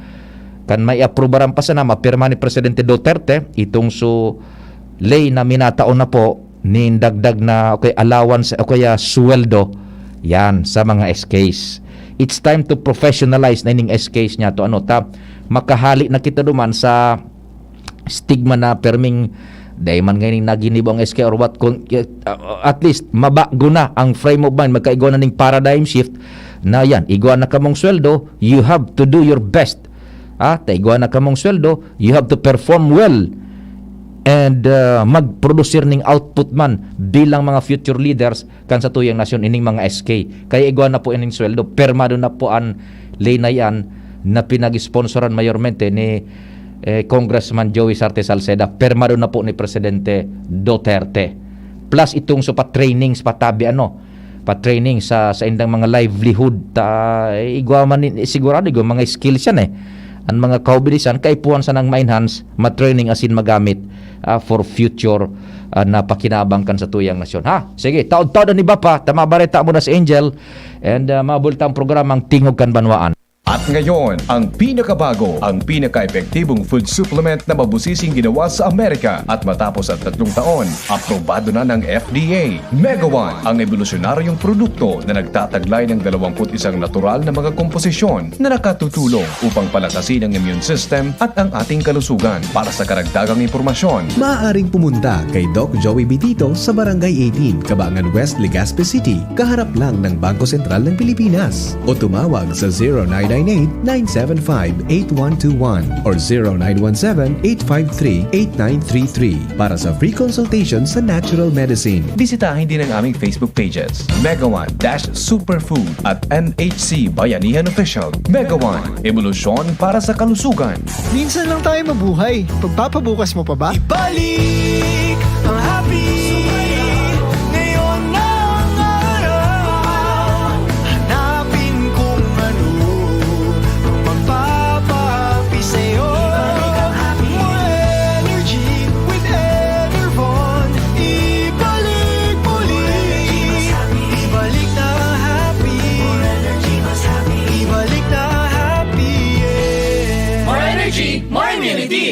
kan may aprobaran pa sana mapirma ni Presidente Duterte itong lay na minataon na po ni dagdag na allowance o kaya sweldo yan sa mga SKs. It's time to professionalize na ining SKs niya to makahali na kita duman sa stigma na perming dahil man ngayon naginibong SK or what, at least mabago na ang frame of mind, magkaigo na ning paradigm shift na yan, igwa na kamong sweldo, you have to do your best. Igwa na kamong sweldo, you have to perform well and mag-produce ning output man bilang mga future leaders kan sa tuyang nasyon ining mga SK. Kaya igwa na po ining sweldo, permado na po ang lay na yan na pinag-sponsoran mayormente ni Congressman Joey Sarte Salceda, permado na po ni Presidente Duterte. Plus itong pa-trainings, pa-training sa indang mga livelihood, igwa man sigurado igwa mga skills yan ang mga kaubilisan, kaipuan sa nang ma-enhance, ma-training asin magamit for future na pakinabang kan sa tuyang nasyon. Sige, taod-taod ni Bapa, tamabareta mo na si Angel and mabultang programang Tingog kan Banwaan. At ngayon, ang pinakabago, ang pinaka-epektibong food supplement na mabusising ginawa sa Amerika at matapos at 3 taon, aprobado na ng FDA. Mega One, ang evolusyonaryong produkto na nagtataglay ng 21 natural na mga komposisyon na nakatutulong upang palakasin ang immune system at ang ating kalusugan. Para sa karagdagang impormasyon, maaaring pumunta kay Doc Joey Bitito sa Barangay 18, Cabangan West, Legazpi City, kaharap lang ng Bangko Sentral ng Pilipinas, o tumawag sa 0998-975-8121 or 0917-853-8933 para sa free consultation sa natural medicine. Bisitahin din ang aming Facebook pages, Mega One-Superfood at NHC Bayanihan Official. Mega One, evolusyon para sa kalusugan. Minsan lang tayo mabuhay. Pagpapabukas mo pa ba? Ibalik ang happy.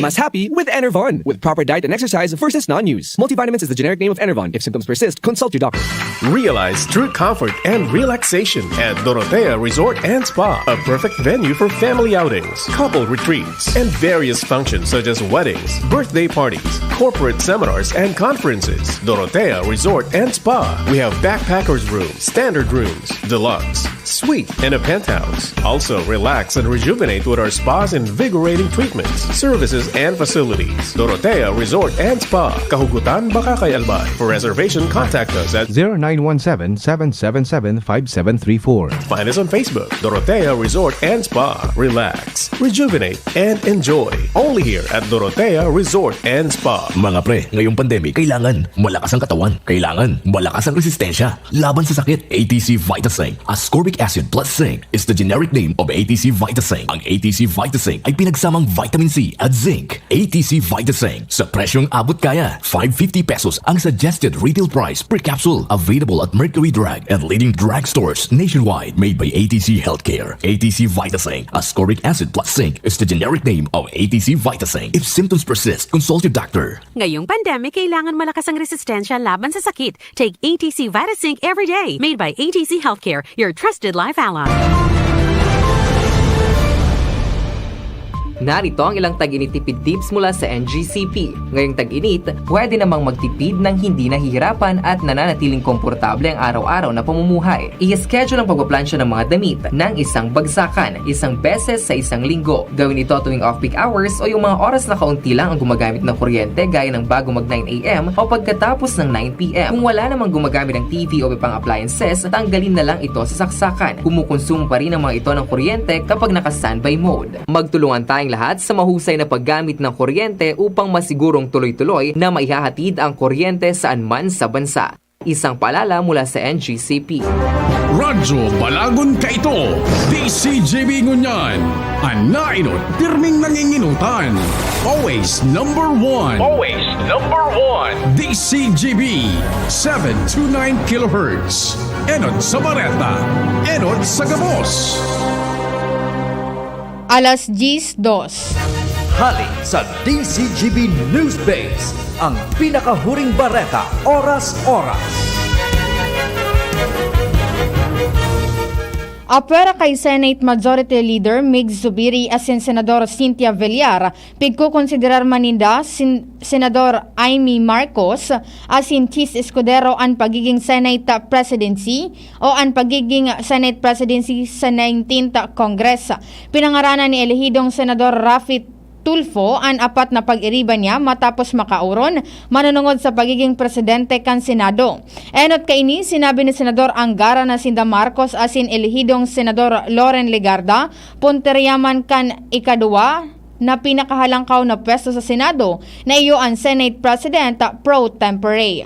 Mas happy with Enervon. With proper diet and exercise versus non-use. Multivitamins is the generic name of Enervon. If symptoms persist, consult your doctor. Realize true comfort and relaxation at Dorotea Resort and Spa, a perfect venue for family outings, couple retreats, and various functions such as weddings, birthday parties, corporate seminars, and conferences. Dorotea Resort and Spa. We have backpackers rooms, standard rooms, deluxe, suite, and a penthouse. Also, relax and rejuvenate with our spa's invigorating treatments, services, and facilities. Dorotea Resort and Spa, Kahugutan, Bakakay, Albay. For reservation, contact us at 0917-777-5734. Find us on Facebook, Dorotea Resort and Spa. Relax, rejuvenate, and enjoy. Only here at Dorotea Resort and Spa. Mga pre, ngayong pandemic, kailangan malakas ang katawan. Kailangan malakas ang resistensya. Laban sa sakit, ATC Vitasync. Ascorbic acid plus zinc is the generic name of ATC Vitasync. Ang ATC Vitasync ay pinagsamang vitamin C at zinc. ATC Vitasync. Sa presyong abot kaya, 550 pesos ang suggested retail price per capsule. Available at Mercury Drug and leading drugstores nationwide. Made by ATC Healthcare. ATC Vitasync. Ascorbic acid plus zinc is the generic name of ATC Vitasync. If symptoms persist, consult your doctor. Ngayong pandemic, kailangan malakas ang resistensya laban sa sakit. Take ATC Vitasync every day. Made by ATC Healthcare, your trusted life ally. Narito ang ilang tag-init tipid tips mula sa NGCP. Ngayong tag-init, pwede namang magtipid ng hindi nahihirapan at nananatiling komportable ang araw-araw na pamumuhay. I-schedule ang pagpaplansya ng mga damit ng isang bagsakan, isang beses sa isang linggo. Gawin ito tuwing off-peak hours o yung mga oras na kaunti lang ang gumagamit ng kuryente gaya ng bago mag 9 AM o pagkatapos ng 9 PM. Kung wala namang gumagamit ng TV o ibang appliances, tanggalin na lang ito sa saksakan. Kumukonsumo pa rin ang mga ito ng kuryente kapag naka-standby mode. Magtulungan tayong lahat sa mahusay na paggamit ng kuryente upang masigurong tuloy-tuloy na maihahatid ang kuryente saan man sa bansa. Isang paalala mula sa NGCP. Radyo Balagon ka ito, DCGB Ngunyan, Anainot, pirming nanginginutan. Always number one. Always number one. DCGB, 729 kHz. Enot sa Bareta, Enot sa Gabos. Alas 10:02. Hali sa DCGB News Base, ang pinakahuring bareta, oras-oras. Apwera kay Senate Majority Leader Mig Zubiri asin Senador Cynthia Villar, pigkukonsiderar maninda Senador Amy Marcos asin Chis Escudero ang pagiging Senate Presidency o ang pagiging Senate Presidency sa 19th Congress. Pinangaranan ni elehidong Senador Rafi Tulfo ang apat na pag-iriba niya matapos makauron manunungod sa pagiging presidente kan Senado. Enot kaini, sinabi ni Senador Angara na Sinda Marcos asin elehidong Senador Loren Legarda, punteriyaman kan ikadua na pinakahalangkaw na pwesto sa Senado na iyo ang Senate President pro tempore.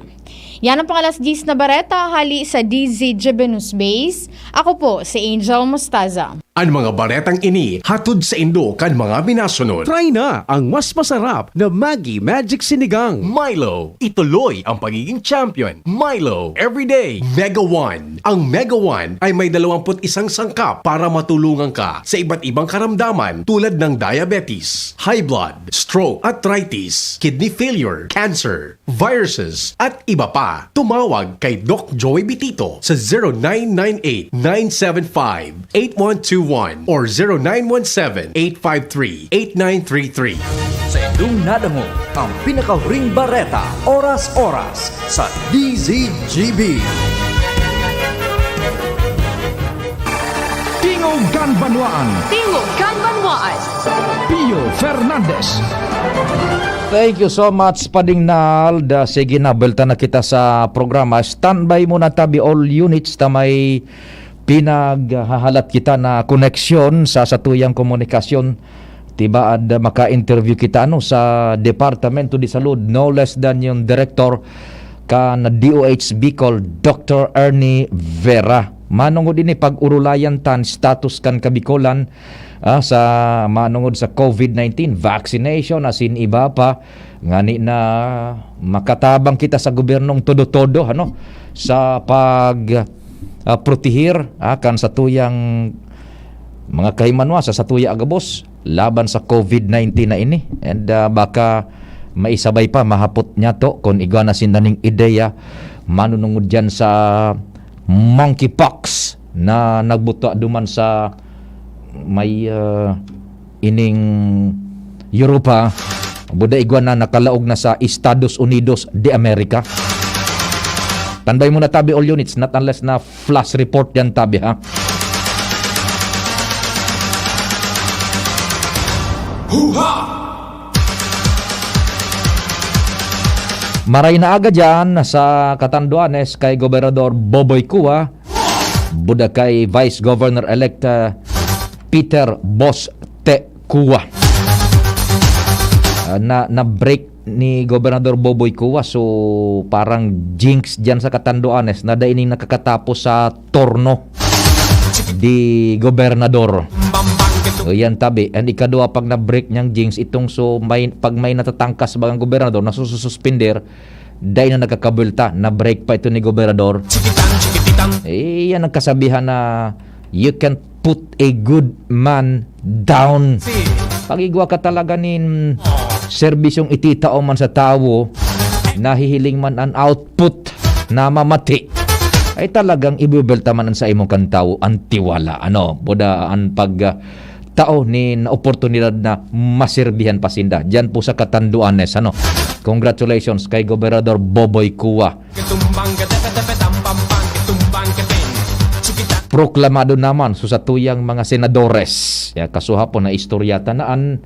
Yan ang pangalas 10 na bareta, hali sa DZGB News Base. Ako po si Angel Mostaza. Ang mga baretang ini, hatod sa Indo kan mga binasunod. Try na ang mas masarap na Maggi Magic Sinigang. Milo, ituloy ang pagiging champion. Milo, everyday, Mega One. Ang Mega One ay may 21 sangkap para matulungan ka sa iba't ibang karamdaman tulad ng diabetes, high blood, stroke, arthritis, kidney failure, cancer, viruses, at iba pa. Tumawag kay Doc Joey Bitito sa 0998-975-8121 or 0917-853-8933. Sa indong nadamo, ang pinakahuring bareta, oras-oras sa DZGB. Tingog Ganbanwaan. Tingog Ganbanwaan. Pio Fernandez. Thank you so much, Padingnal. Sige na, belta na kita sa programa. Standby muna tabi all units na may pinaghahalat kita na koneksyon sa satuyang komunikasyon. Tiba ad maka-interview kita sa Departamento de Salud, no less than yung Director kan DOH Bicol, Dr. Ernie Vera. Manungod ini pag-urulayan tan status kan Kabikolan sa manungod sa COVID-19 vaccination asin iba pa ngani na makatabang kita sa gobyernong todo-todo sa pag protihir kan sa tuyang mga kahimanwa sa tuya agabos laban sa COVID-19 na ini. And baka maisabay pa, mahapot niya to kung igana sindaning ideya manunungod dyan sa monkeypox na nagbuto duman sa may ining Europa, buda igwan na nakalaog na sa Estados Unidos de America. Tanday mo na tabi all units, not unless na flash report yan tabi ha. Maray na aga dyan sa Catanduanes kay Gobernador Boboy Cua, buda kay Vice Governor-elect Peter Boste Cua. Na-break ni Gobernador Boboy Cua, so parang jinx dyan sa Catanduanes na daining nakakatapos sa torno di Gobernador. So yan tabi, and ikadua pag na-break niyang jinx itong so pag may natatangkas bagang gobernador na sususpender, dahil na nagkakabulta, na-break pa ito ni gobernador. Yan ang kasabihan na you can put a good man down. Pag igwa ka talaga nin serbisyong ititao man sa tao, nahihiling man ang output na mamati, ay talagang ibubelta man sa imong kantaw ang tiwala. Boda ang pag tao ni na oportunidad na maserbihan pasinda diyan po sa Catanduanes. Congratulations kay Gobernador Boboy Cua. Proklamado naman sa tuyang mga senadores kasuhapon na istoryata naan,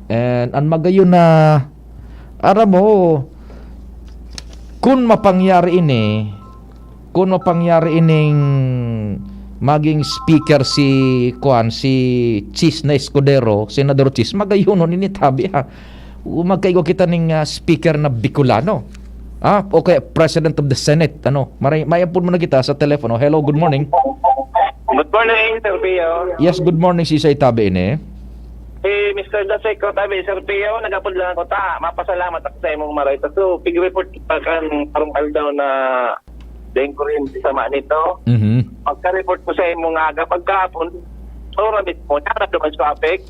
and ang magayon na ara mo kung mapangyari ining maging speaker si Chis na Escudero, Senador Chis, magayunon ini tabi ha. Magkaigo kita ning speaker na Bicolano. Okay, President of the Senate. Mayapon mo na kita sa telepono. Hello, good morning. Good morning, Sir Pio. Yes, good morning si Say tabi ini. Mr. Daseco tabi, Sir Pio, nagapod lang ako ta. Mapasalamat ako sa imong maray. So, pig-report pa kan karong aldaw na dahil ko rin sama nito. Pagka-report ko sa imong aga pagkahapon, ramit mo, naman sa APEC.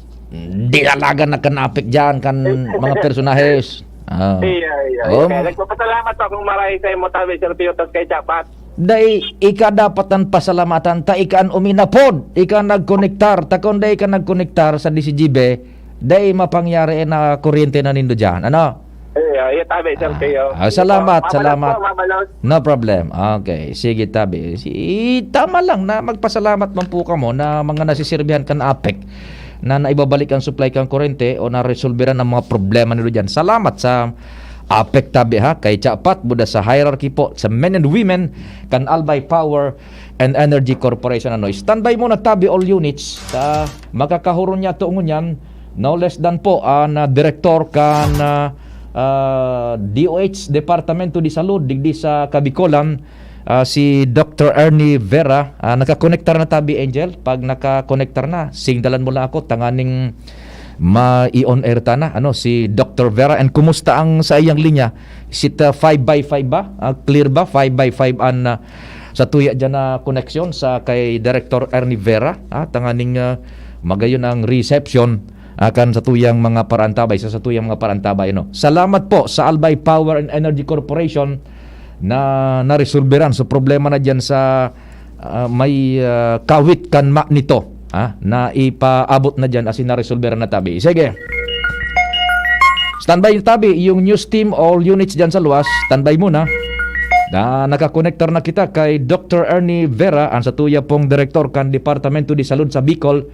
Di talaga na kanapik dyan kan mga personahes. Nagpapasalamat ako maray sa imong tabi, Sir Pio, tas kay Chapat. Day, ika dapat ang pasalamatan, ta ika ang uminapod, ika nagkonektar, ta kung day ka nagkonektar sa DCGB, day mapangyari na kuryente na nindo dyan. Tabi, Sir Pio. Salamat. No problem. Okay, sige tabi. Tama lang na magpasalamat man po ka mo na mga nasisirbihan kan APEC na naibabalik ang supply kang kuryente o na-resolveran ng mga problema nilo dyan. Salamat sa APEC tabi ha, kay Chapat, buda sa hierarchy po, sa men and women, kan Albay Power and Energy Corporation. Standby muna tabi all units, makakahuron niya tuungon yan, no less than po, na director kan DOH, Departamento de Salud, digdi sa Kabicolan, si Dr. Ernie Vera. Nakakonektar na tabi, Angel. Pag nakakonektar na, signalan mo lang ako, tanganing ma-i-on air ta na si Dr. Vera. And kumusta ang sa iyang linya? Is it 5x5 ba? Clear ba? 5x5 an sa tuya dyan na connection sa kay Director Ernie Vera. Tanganing magayon ang reception akan sa tuyang mga parantabay, sa tuyang mga parantabay. Salamat po sa Albay Power and Energy Corporation na naresolveran sa problema na dyan sa may kawit kanma nito. Na ipaabot na dyan as in naresolveran na tabi. Sige. Standby yung tabi, yung news team, all units dyan sa luwas, standby muna. Nakakonektar na kita kay Dr. Ernie Vera, ang sa tuya pong direktor kan Departamento de Salud sa Bicol.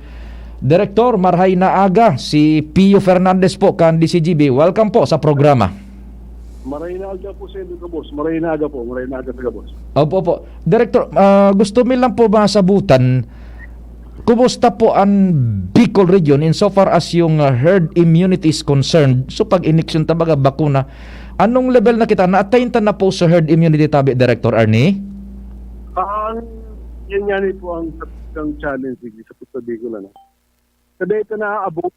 Direktor, marhay na aga, si Pio Fernandez po kan DCGB. Welcome po sa programa. Maray na aga po sa inyo ka, boss. Maray na aga sa ka, boss. Opo. Direktor, gusto mi lang po masabutan, kumusta po ang Bicol region insofar as yung herd immunity is concerned? So pag iniksyon tabaga bakuna, anong level na kita? Na-attain na po sa herd immunity tabi, Director Ernie? Yan po ang challenge sa Puerto Bicol. Kada ito na-abot,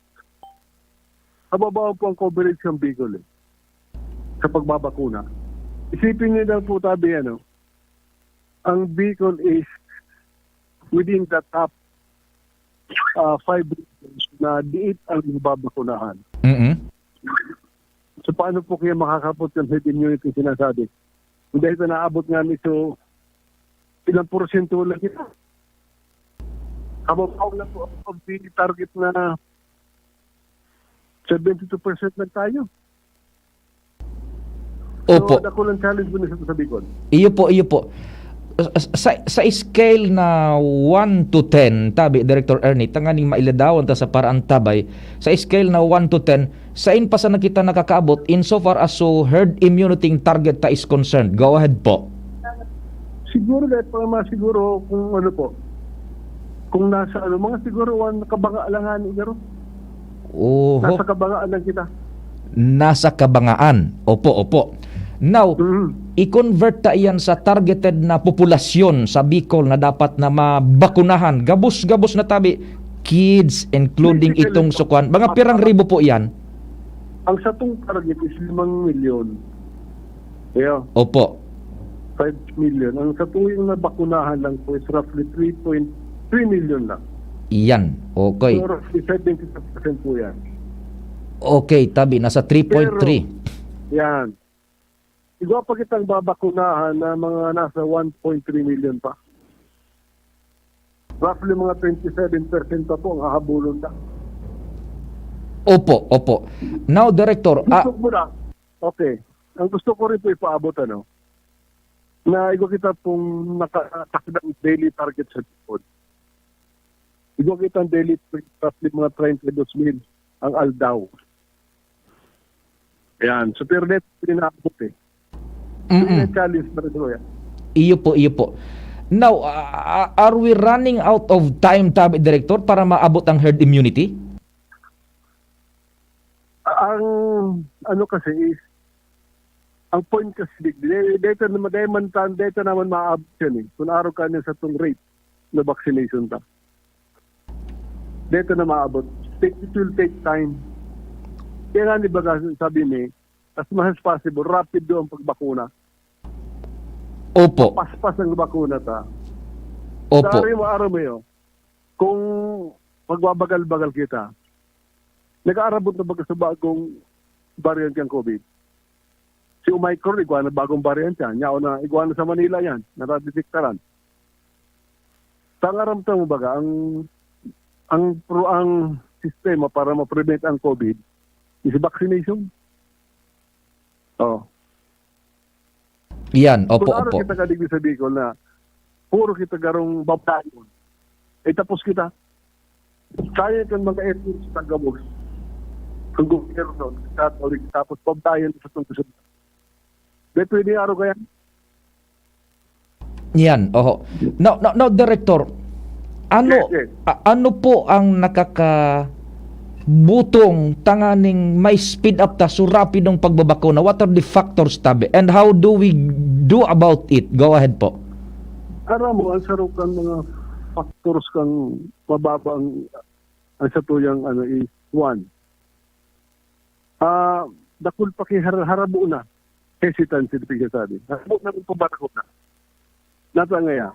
kababaw po ang coverage ng Bicol sa pagbabakuna. Isipin niyo lang po tabi, ang Bicol is within the top 5 regions na diit ang babakunahan. So paano po kaya makakapot yung herd immunity sinasabi? Kung dahil naabot nga nito, ilang porsyento lang ito. Kababaw lang po ang target na 72% lang tayo. Opo. So, ako lang challenge mo na sa Bicol. Iyo po. Sa scale na 1 to 10, tabi, Director Ernie, tanganing mailadawan ta sa parang tabay, sa scale na 1 to 10, sain pa sa nakita nakakaabot insofar as so herd immunity target ta is concerned? Go ahead po. Siguro dahil pa masiguro kung ano po, kung nasa mga siguro kabanga-alangan igaro. Nasa kabangaan lang kita. Nasa kabangaan. Opo. Now, i-convert ta iyan sa targeted na populasyon sa Bicol na dapat na mabakunahan. Gabos na tabi, kids, including itong sukuan. Mga pirang ribo po iyan? Ang satong target is 5 milyon. Yeah. Opo. 5 million. Ang satong yung nabakunahan lang po is roughly 3.3 million lang. Iyan. Okay. So roughly 70% po yan. Okay, tabi. Nasa 3.3. Yan. Igwa pa kitang babakunahan na mga nasa 1.3 million pa. Roughly mga 27% pa po ang hahabulon na. Opo. Now, Director, gusto ko na. Okay. Ang gusto ko rin po ipaabot na igwa kita pong nakatakdang daily target sa Bicol. Igwa kita ang daily roughly mga 32,000 ang aldaw. Yan. So, pero net, pinaabot challenge na rin yan. Iyo po. Now, are we running out of time, Tabi Director, para maabot ang herd immunity? Ang ano kasi is, ang point kasi, data naman maabot yan kung araw ka niya sa itong rate na vaccination ta. Data na maabot. It will take time. Kaya nga ba sabi ni, as much as possible, rapid do ang pagbakuna. Opo. Paspas ang bakuna ta. Opo. Dari mo araw mo yun, kung magbabagal-bagal kita, nag-aarabot na baga sa bagong variant yung COVID. Si Omicron, iguana bagong variant yan. Yaw na, iguana sa Manila yan. Nataditiktaran. Tangaramta mo baga, ang sistema para ma-prevent ang COVID is vaccination. Yan, opo. Kung araw kita kadigli sa Bicol na puro kita garong babdayon, tapos kita. Kaya kang mga-effort sa tagabos. Kung gobyerno, tapos babdayon sa tungkol. Dahil pwede araw kaya? Yan, oho. Now, Director, ano po ang butong tanganing may speed up ta so rapidong pagbabakuna? What are the factors, Tabi? And how do we do about it? Go ahead po. Aram mo, ang sarukan mga factors kang mababa ang sa tuyang is one. Dakul pa kay harabo na. Hesitancy, di sabi. Harabo na kung pabarakot na. Nata ngaya.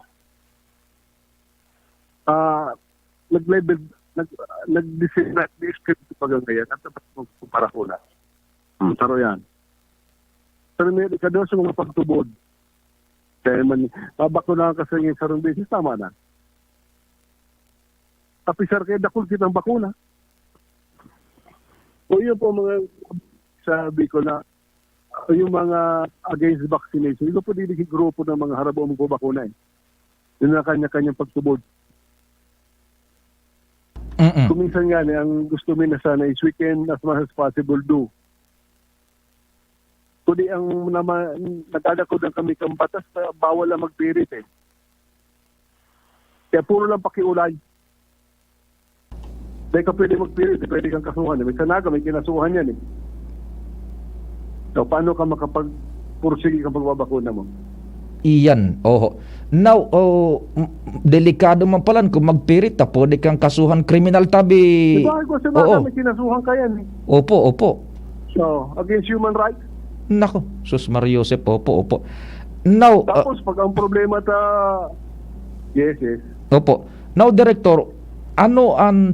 Nag-level nag-design na script pag ngayon at para ko na. Taro yan. Pero may ikadaw sa mga pagtubod. Kaya man, babakunahan ka sa ngayon sa beses, tama na. Tapi sir, kaya dakul kitang bakuna. O yun po mga sabi ko na yung mga against vaccination, ito po diligig grupo ng mga harabo mong bakuna Yun na kanya-kanyang pagtubod. Kung minsan nga, ang gusto mo na sana is we can as much as possible do. Kundi ang nagdadakod ang kami kang batas, bawal lang magpirit Kaya puro lang pakiulay. Dahil ka pwede magpirit, pwede kang kasuhan. May sanaga, may kinasuhan yan So, paano ka makapag-pursige kang pagbabakuna mo? Iyan, oho. Now, delikado man pala kung magpirit pwede kang kasuhan kriminal, Tabi. Diba, ko sa mga may kinasuhan ka yan Opo. So, against human rights? Nako, sus Mariosep, opo. Now, tapos, pag ang problema Yes. Opo. Now, Director, ano ang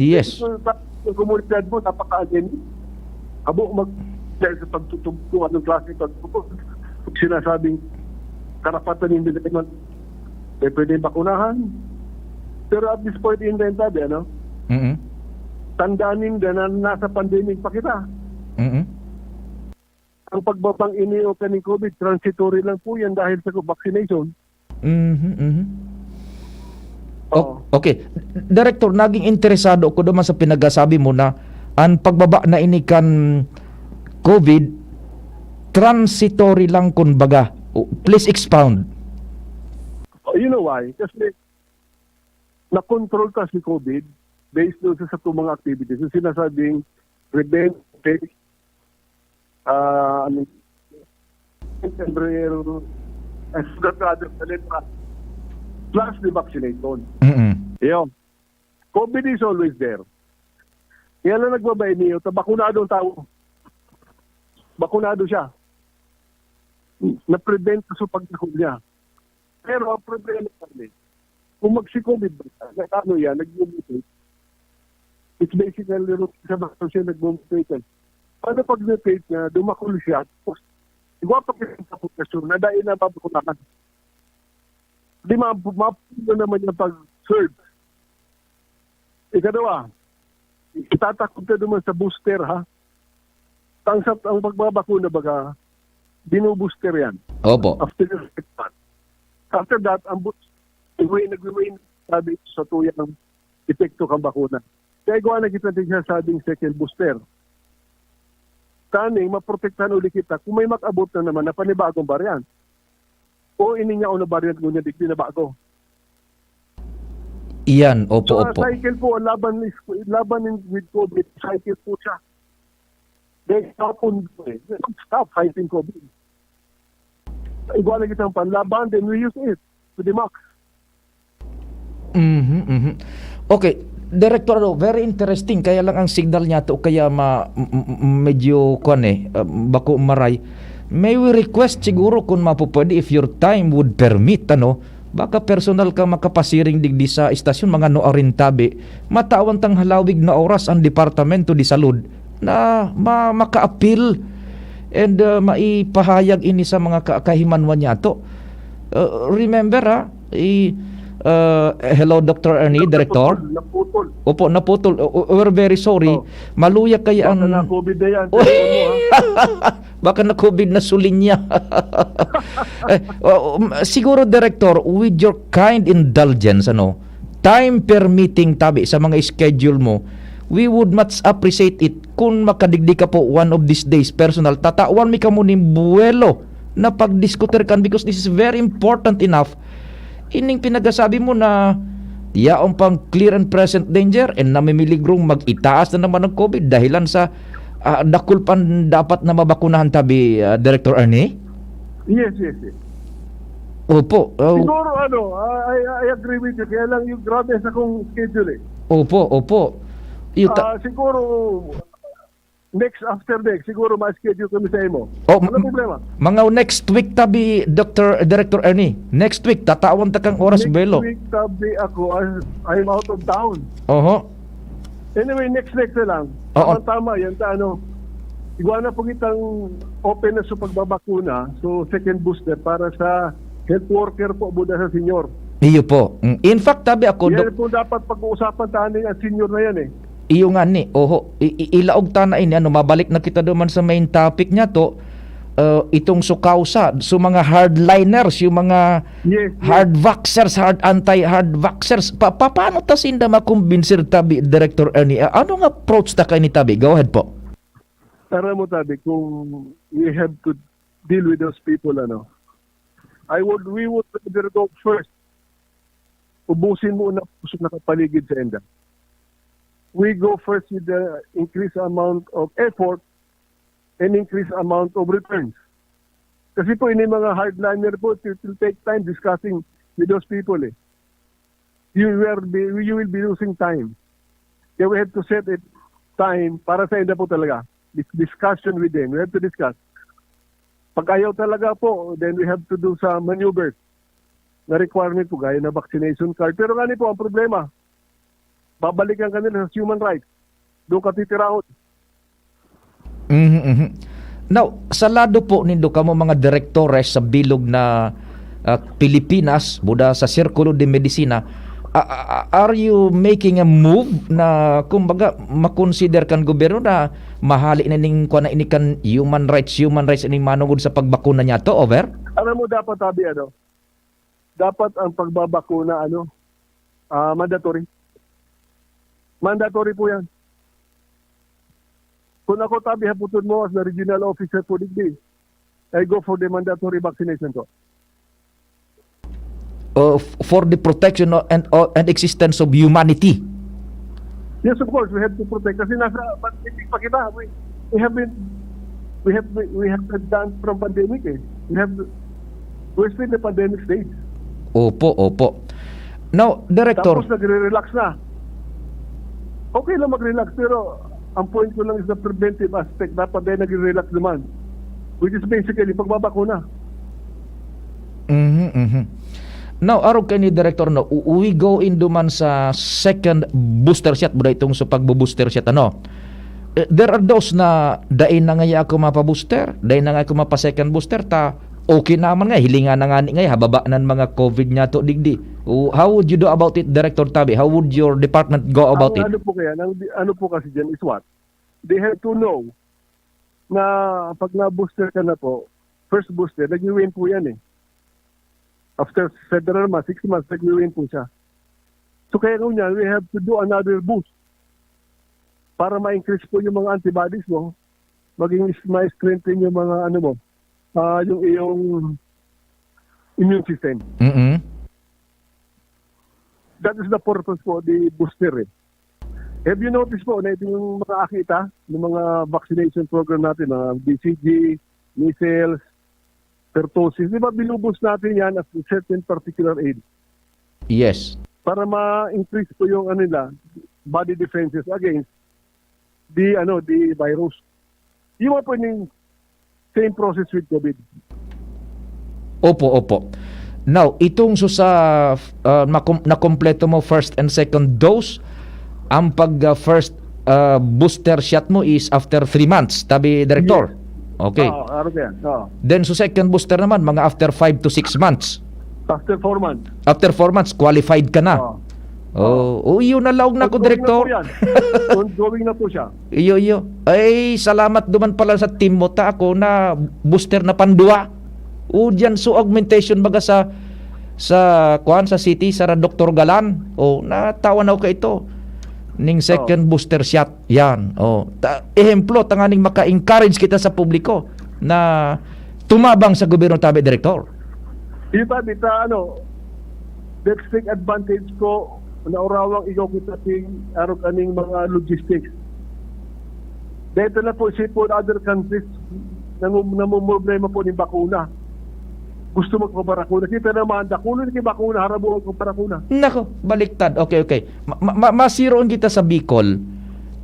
Yes. Yung komunidad mo, napaka-agin. Abo, dahil sa pagtutugtong anong klase pagtutugtong, sinasabing karapatan hindi naman pwede bakunahan. Pero at this point in time, tabi, tandaanin din na nasa pandemic pa kita. Ang pagbabang inio ka ng COVID, transitory lang po yan dahil sa vaccination. Okay. Director, naging interesado ako naman sa pinagasabi mo na ang pagbaba na ini kan COVID, transitory lang kumbaga. Please expound. You know why? Kasi na-control ka si COVID based doon sa mga activities. Yung sinasabing prevent, plus the vaccination. Yun. COVID is always there. Kaya lang nagbabay niyo, bakunado ang tao. Bakunado siya. Na-prevent sa pagkakul niya. Pero ang problema kami, kung magsi-COVID ba, ano yan, nag-mutate. It's basically sa vaccine nag-mutate. Paano pag mutate niya, dumakul siya, iwapag yung kapukasyon, na dahil na babakunakan. Hindi mapuno naman yung pag-serve. Ikalawa, itatakot ka naman sa booster, ha? Ang pagbabakuna baga, binubooster yan. Opo. After the second month. After that, ang nag-remain sabi sa tuyang epekto kang bakuna. Kaya gawa na kita din siya sabing second booster. Kaning, maprotektahan ulit kita kung may makabot na naman na panibagong variant. O ininya o na variant ngunya digdi na bago. Iyan, opo. Cycle po, laban with COVID, cycle po siya. They stop fighting COVID. Igual na kitang panlaban, then we use it to the max. Okay, Director, very interesting. Kaya lang ang signal niya to, kaya medyo bako maray. May we request siguro kung mapupwede, if your time would permit, baka personal ka makapasiring digdi sa istasyon, mga noarin tabi, matawan tang halawig na oras ang Departamento di Salud, na maka-appeal and maipahayag ini sa mga kahimanwan niya to. Remember hello Dr. Ernie, Director. Naputol. Opo, naputol. We're very sorry. Maluya kaya ang... Baka na COVID na yan. Baka na COVID na sulin niya. Siguro, Director, with your kind indulgence, time permitting tabi sa mga schedule mo, we would much appreciate it kung makadigdi ka po one of these days personal. Tatawan mi ka mo ni buwelo na pagdiskuter kan because this is very important enough. Ining pinagasabi mo na yaong pang clear and present danger and namimiligrong mag-itaas na naman ng COVID dahilan sa dakulpan dapat na mabakunahan tabi, Director Ernie? Yes. Opo. Siguro I agree with you. Kaya lang yung grabe sa kong schedule eh. Opo. Siguro after next, siguro ma-schedule kami sa imo. Ano problema? Mga next week tabi, Director Ernie. Next week, tatawan ta kang oras belo. Next week tabi ako, I'm out of town. Anyway, next na lang. Tama yan. Iguana po kitang open na sa pagbabakuna. So, second booster para sa health worker po buda sa senior. Iyo po. In fact, tabi ako... Yan po dapat pag-uusapan tanin ang senior na yan eh. Iyo nga ni, ilaog ta na ini, mabalik na kita duman sa main topic niya to, itong sukausa, mga hardliners, yung mga hard vaxxers, anti-hard vaxxers, paano ta sinda makumbinsir tabi, Director Ernie? Ano nga approach ta kay ni tabi? Go ahead po. Tara mo tabi, kung we have to deal with those people, we would rather go first. Ubusin mo na nakapaligid sa enda. We go first with the increased amount of effort and increased amount of returns. Kasi po, ini mga hardliner po, it will take time discussing with those people. You will be losing time. Kaya we have to set it time para sa enda po talaga. Discussion with them. We have to discuss. Pag ayaw talaga po, then we have to do some maneuvers na requirement po, gaya na vaccination card. Pero gani po, ang problema, babalikan kanila sa human rights. Doon ka titirahon. Now, sa lado po nindo kamo mga direktores sa bilog na Pilipinas, buda sa Sirkulo de Medicina, are you making a move na kumbaga makonsider kan gobyerno na mahali na ning kuan na inikan human rights ini manungod sa pagbakuna niya to, over? Alam mo dapat tabi dapat ang pagbabakuna mandatory. Mandatory po yan. Kung ako tabi haputon mo as the regional officer po digdi, I go for the mandatory vaccination ko. For the protection and existence of humanity. Yes, of course, we have to protect. Kasi nasa pandemic pa kita. We have been done from pandemic eh. We're still in the pandemic stage. Opo. Now, Director. Tapos nagre-relax na. Okay lang mag-relax, pero ang point ko lang is the preventive aspect. Dapat din nag-relax naman. Which is basically pagbabakuna. Now, araw kayo ni Director, we go in duman sa second booster shot, buda itong sa pagbo-booster shot, there are those na dain na nga ako mapa-booster, dain na nga ako mapa-second booster, okay naman nga, hilinga na nga nga, hababaanan mga COVID niya to digdi. How would you do about it, Director Tabi? How would your department go about it? Ano po kasi dyan is what? They have to know na pag na-booster ka na po, first booster, nag-win po yan eh. After several months, 6 months, nag-win po siya. So kaya nga we have to do another boost para ma-increase po yung mga antibodies mo, maging ma-strengthen yung mga yung iyong immune system. That is the purpose po the booster. Have you noticed po na ito yung mga akita ng mga vaccination program natin, mga BCG, measles, pertussis, di ba binuboost natin yan at certain particular age? Yes. Para ma-increase po yung body defenses against the virus. Yung po yung same process with COVID. Opo. Now, itong nakompleto mo first and second dose, ang pag first booster shot mo is after 3 months, tabi Director. Okay. Araw yan. Then so second booster naman, mga after 5 to 6 months. After 4 months. After 4 months, qualified ka na. Yun na laog na ko, Director. Ongoing na po siya. Iyo. Ay, salamat duman pala sa team mo ta ako na booster na pandua. Diyan so augmentation baga sa city sa Dr. Galan. Natawa na ko ito. Ning second booster shot. Yan. Ehemplo tanganing maka-encourage kita sa publiko na tumabang sa gobyerno, tabi Director. Let's take advantage ko na orawang ikaw kita arog aning mga logistics. Dito na po po other countries namumroblema po ng bakuna. Gusto magpabarakuna. Kita naman, dakulo ni bakuna, harabo ang parakuna. Nako, baliktad. Okay. Masiroon kita sa Bicol.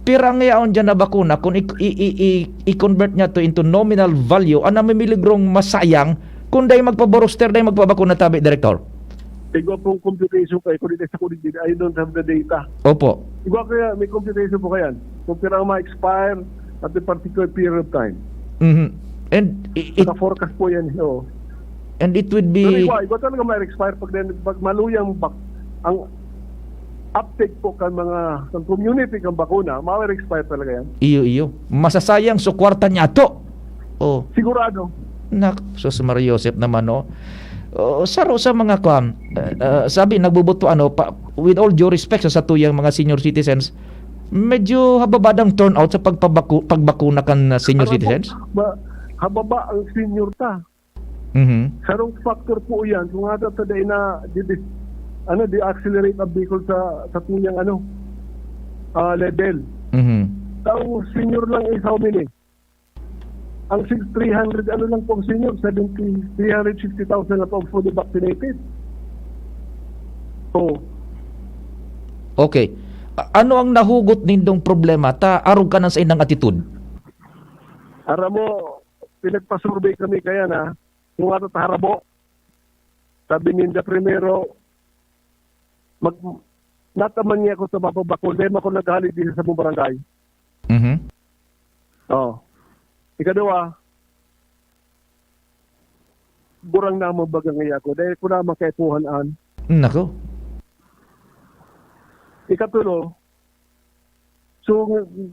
Pirang yaon dyan na bakuna, kung i-convert niya to into nominal value, ang namimiligrong masayang, kung dahil magpaboroster, dahil magpabakuna, tabi, Director. Igwa pong computation kayo, kung dito sa kulit, I don't have the data. Opo. Igwa kaya, may computation po kayan. Kung pirang ma-expire at a particular period of time. And forecast po yan, And it would be... Pero igwa talaga ma-expire pag maluyang ang uptake po kan mga community kang bakuna, ma-expire talaga yan. Iyo. Masasayang so kwarta niya to. Sigurado. Sus Mario Joseph naman, saro sa mga sabi nagbubuto with all due respect sa tuyang mga senior citizens, medyo hababadang turnout sa pagbakuna kan senior citizens. Hababa ang senior ta. Sarong factor po yan kung ata taday na di-accelerate ang vehicle sa tuyang level. Ang senior lang is how many? Ang 300 lang po ang senior, 360,000 na po fully vaccinated. Okay. Ano ang nahugot nindong problema? Arog ka na sa inang attitude? Aram mo, pinagpasurvey kami kaya na kung ato taharabo. Sabi ninda primero, nataman niya ako sa mapabakol. Dahil ako naghalit din sa mong barangay. Ikadua, burang na mabagang iya ko. Dahil ko na makaipuhanan. Nako. Ikatulo, so,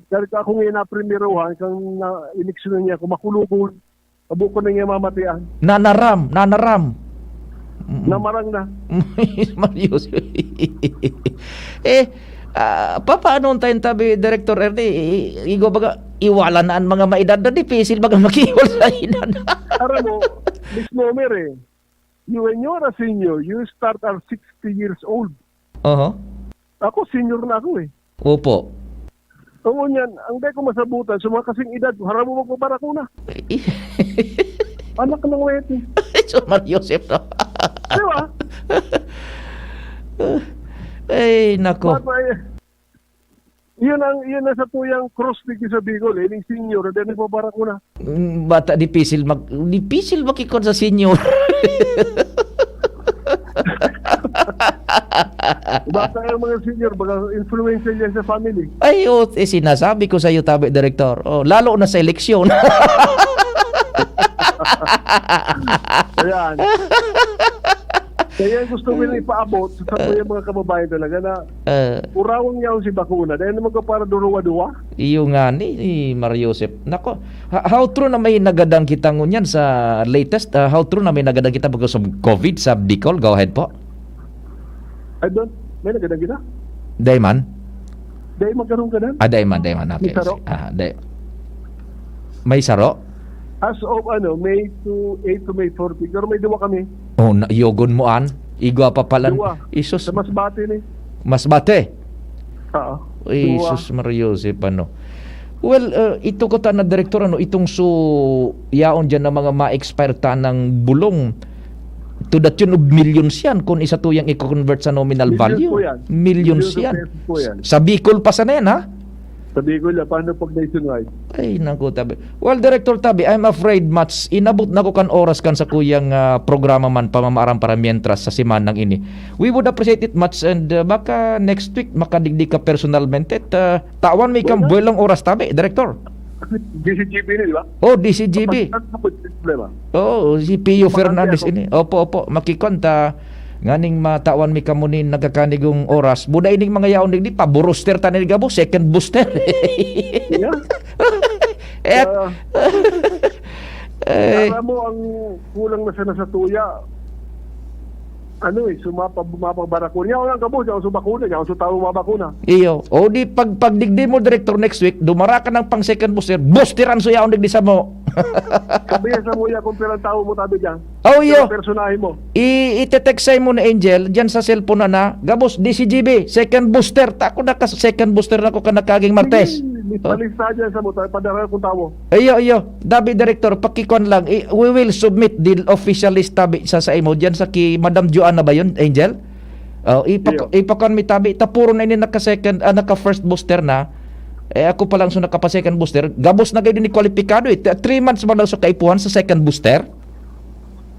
dahil ako ngayon na primerohan, kang iniksyonan niya ako, makulugon. Abo ko na niya mamatian. Nanaram. Namarang na. Marius. Paano tayo tabi, Director Ernie? Igo baga, iwala na ang mga maedad na difficile baga makiwal sa edad. Aram mo, Miss Nomer when you're a senior, you start at 60 years old. Ako, senior na ako Opo. Tungon yan, ang day ko masabutan, sa mga kasing edad, harap mo magpaparakuna. Anak ng weti. So, Mario Joseph na. Diba? Ay, nako. Yun ang sa tuyang cross-figure sa Bicol, yung senior, dahil nagpaparakuna. Bata, difficile makikon sa senior. Basta yung mga senior, baga influential yan sa family. Ay, sinasabi ko sa iyo, tabi, Director. Lalo na sa eleksyon. Ayan. Kaya gusto ko ipaabot sa yung mga kababayan talaga na urawang niya si bakuna. Dahil naman ka para duruwa-duwa. Iyo nga ni Mario Joseph. Nako, how true na may nagadang kita ngunyan sa latest? How true na may nagadang kita because of COVID sa Bicol? Go ahead po. May nagadang kita? Dayman? Dayman karoon ka na? Dayman. Okay. May saro? May saro? As of May 8 to May 40. Pero may duwa kami. Yogon mo an? Igwa pa pala. Duwa. Isus. Sa Masbate ni. Masbate? Oo. Isus Mario Joseph, Well, ito ko na Director, itong yaon dyan na mga ma-expire ng bulong to the tune of millions yan kung isa tuyang i-convert sa nominal value. Po yan. Millions yan. Po yan. Sa Bicol pa sana yan, ha? Sabi ko lang, paano pag nationwide? Ay, naku, Tabi. Well, Director Tabi, I'm afraid much inabot na ko kan oras kan sa kuyang programa man pamamaarang para mientras sa simanang ini. We would appreciate it much and baka next week makadigdi ka personalmente at tawan may kang buwelong oras, Tabi, Director. DCGB ni, di ba? Oh, DCGB. Problema. Oh, si Pio Fernandez ini. Opo, makikonta nganing matawan mi kamunin nagakanigong oras. Buda ining mga yaon digdi pa booster tanin gabo, second booster. Alam mo, ang kulang na sana sa tuya, sumapag-barakuna. Yan ang kabos, yan ang subakuna, yan ang sutaw mabakuna. Iyo. O di pagdigdi mo, Director, next week, dumara ka ng pang second booster, boosteran so yaon digdi sa mo. Sabihin sa muya kung pirang tao mo tabi dyan. Oh, iyo. Personahin mo. Ite-textay mo na Angel, dyan sa cellphone na, gabos, DCGB, second booster. Tako na ka second booster na ko ka nakaging Martes. Palista dyan sa mo, padara kung tao. Iyo. Dabi, Director, pakikon lang, we will submit the official list tabi sa imo dyan sa ki Madam Joanna ba yun, Angel? Ipakon mi tabi, tapuro na ini naka-second, naka-first booster na. Ako pa lang so nakapa-second booster. Gabos na kayo din ni kwalipikado 3 months ba lang so kaipuhan sa second booster?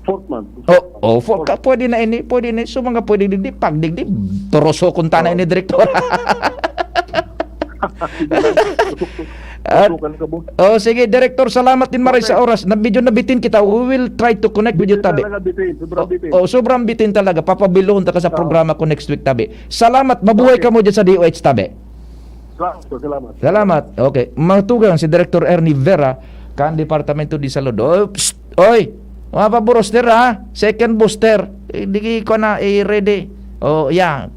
4th month. Pwede na ini, so mga pwede digdi, pagdigdi, toroso kung tanay ni Director. Sige, Director, salamat din maray sa oras. Medyo nabitin kita. We will try to connect with you, Tabi. Sobrang bitin talaga. Papabilohon ta ka sa programa ko next week, Tabi. Salamat. Mabuhay ka mo dyan sa DOH, Tabi. Salamat. Okay. Matugang si Director Ernie Vera, kan Departamento di Salud. Oy, mga pa-booster ha. Second booster. Hindi ko na ready.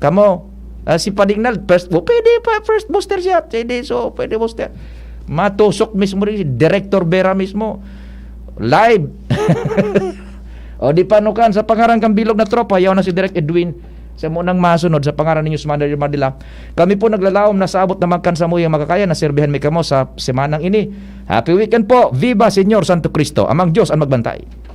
Kamo. Si Padignal, pwede pa first booster siya. So, pwede booster. Matusok mismo rin si Director Vera mismo. Live. Di panukan sa pangarang kang bilog na tropa, yaw na si Direct Edwin sa munang masunod sa pangaran ni News Manager Madila. Kami po naglalawom na sa abot na magkansa mo yung makakaya na serbihan mi kamo sa semanang ini. Happy weekend po. Viva Señor Santo Cristo. Amang Diyos ang magbantay.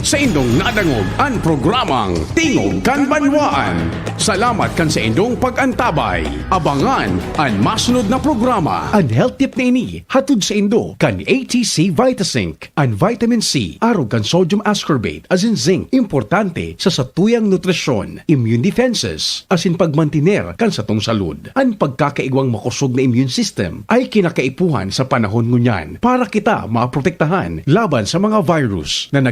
Sa indong nadangog ang programang Tingog kan Banwaan. Salamat kan sa indong pag-antabay. Abangan ang masunod na programa. Ang health tip na ini, hatod sa Indo, kan ATC Vitasync. Ang vitamin C, arog kan sodium ascorbate, as in zinc, importante sa satuyang nutrisyon, immune defenses, as in pagmantiner kan sa tong salud. Ang pagkakaigwang makusog na immune system ay kinakaipuhan sa panahon ngunyan para kita maprotektahan laban sa mga virus na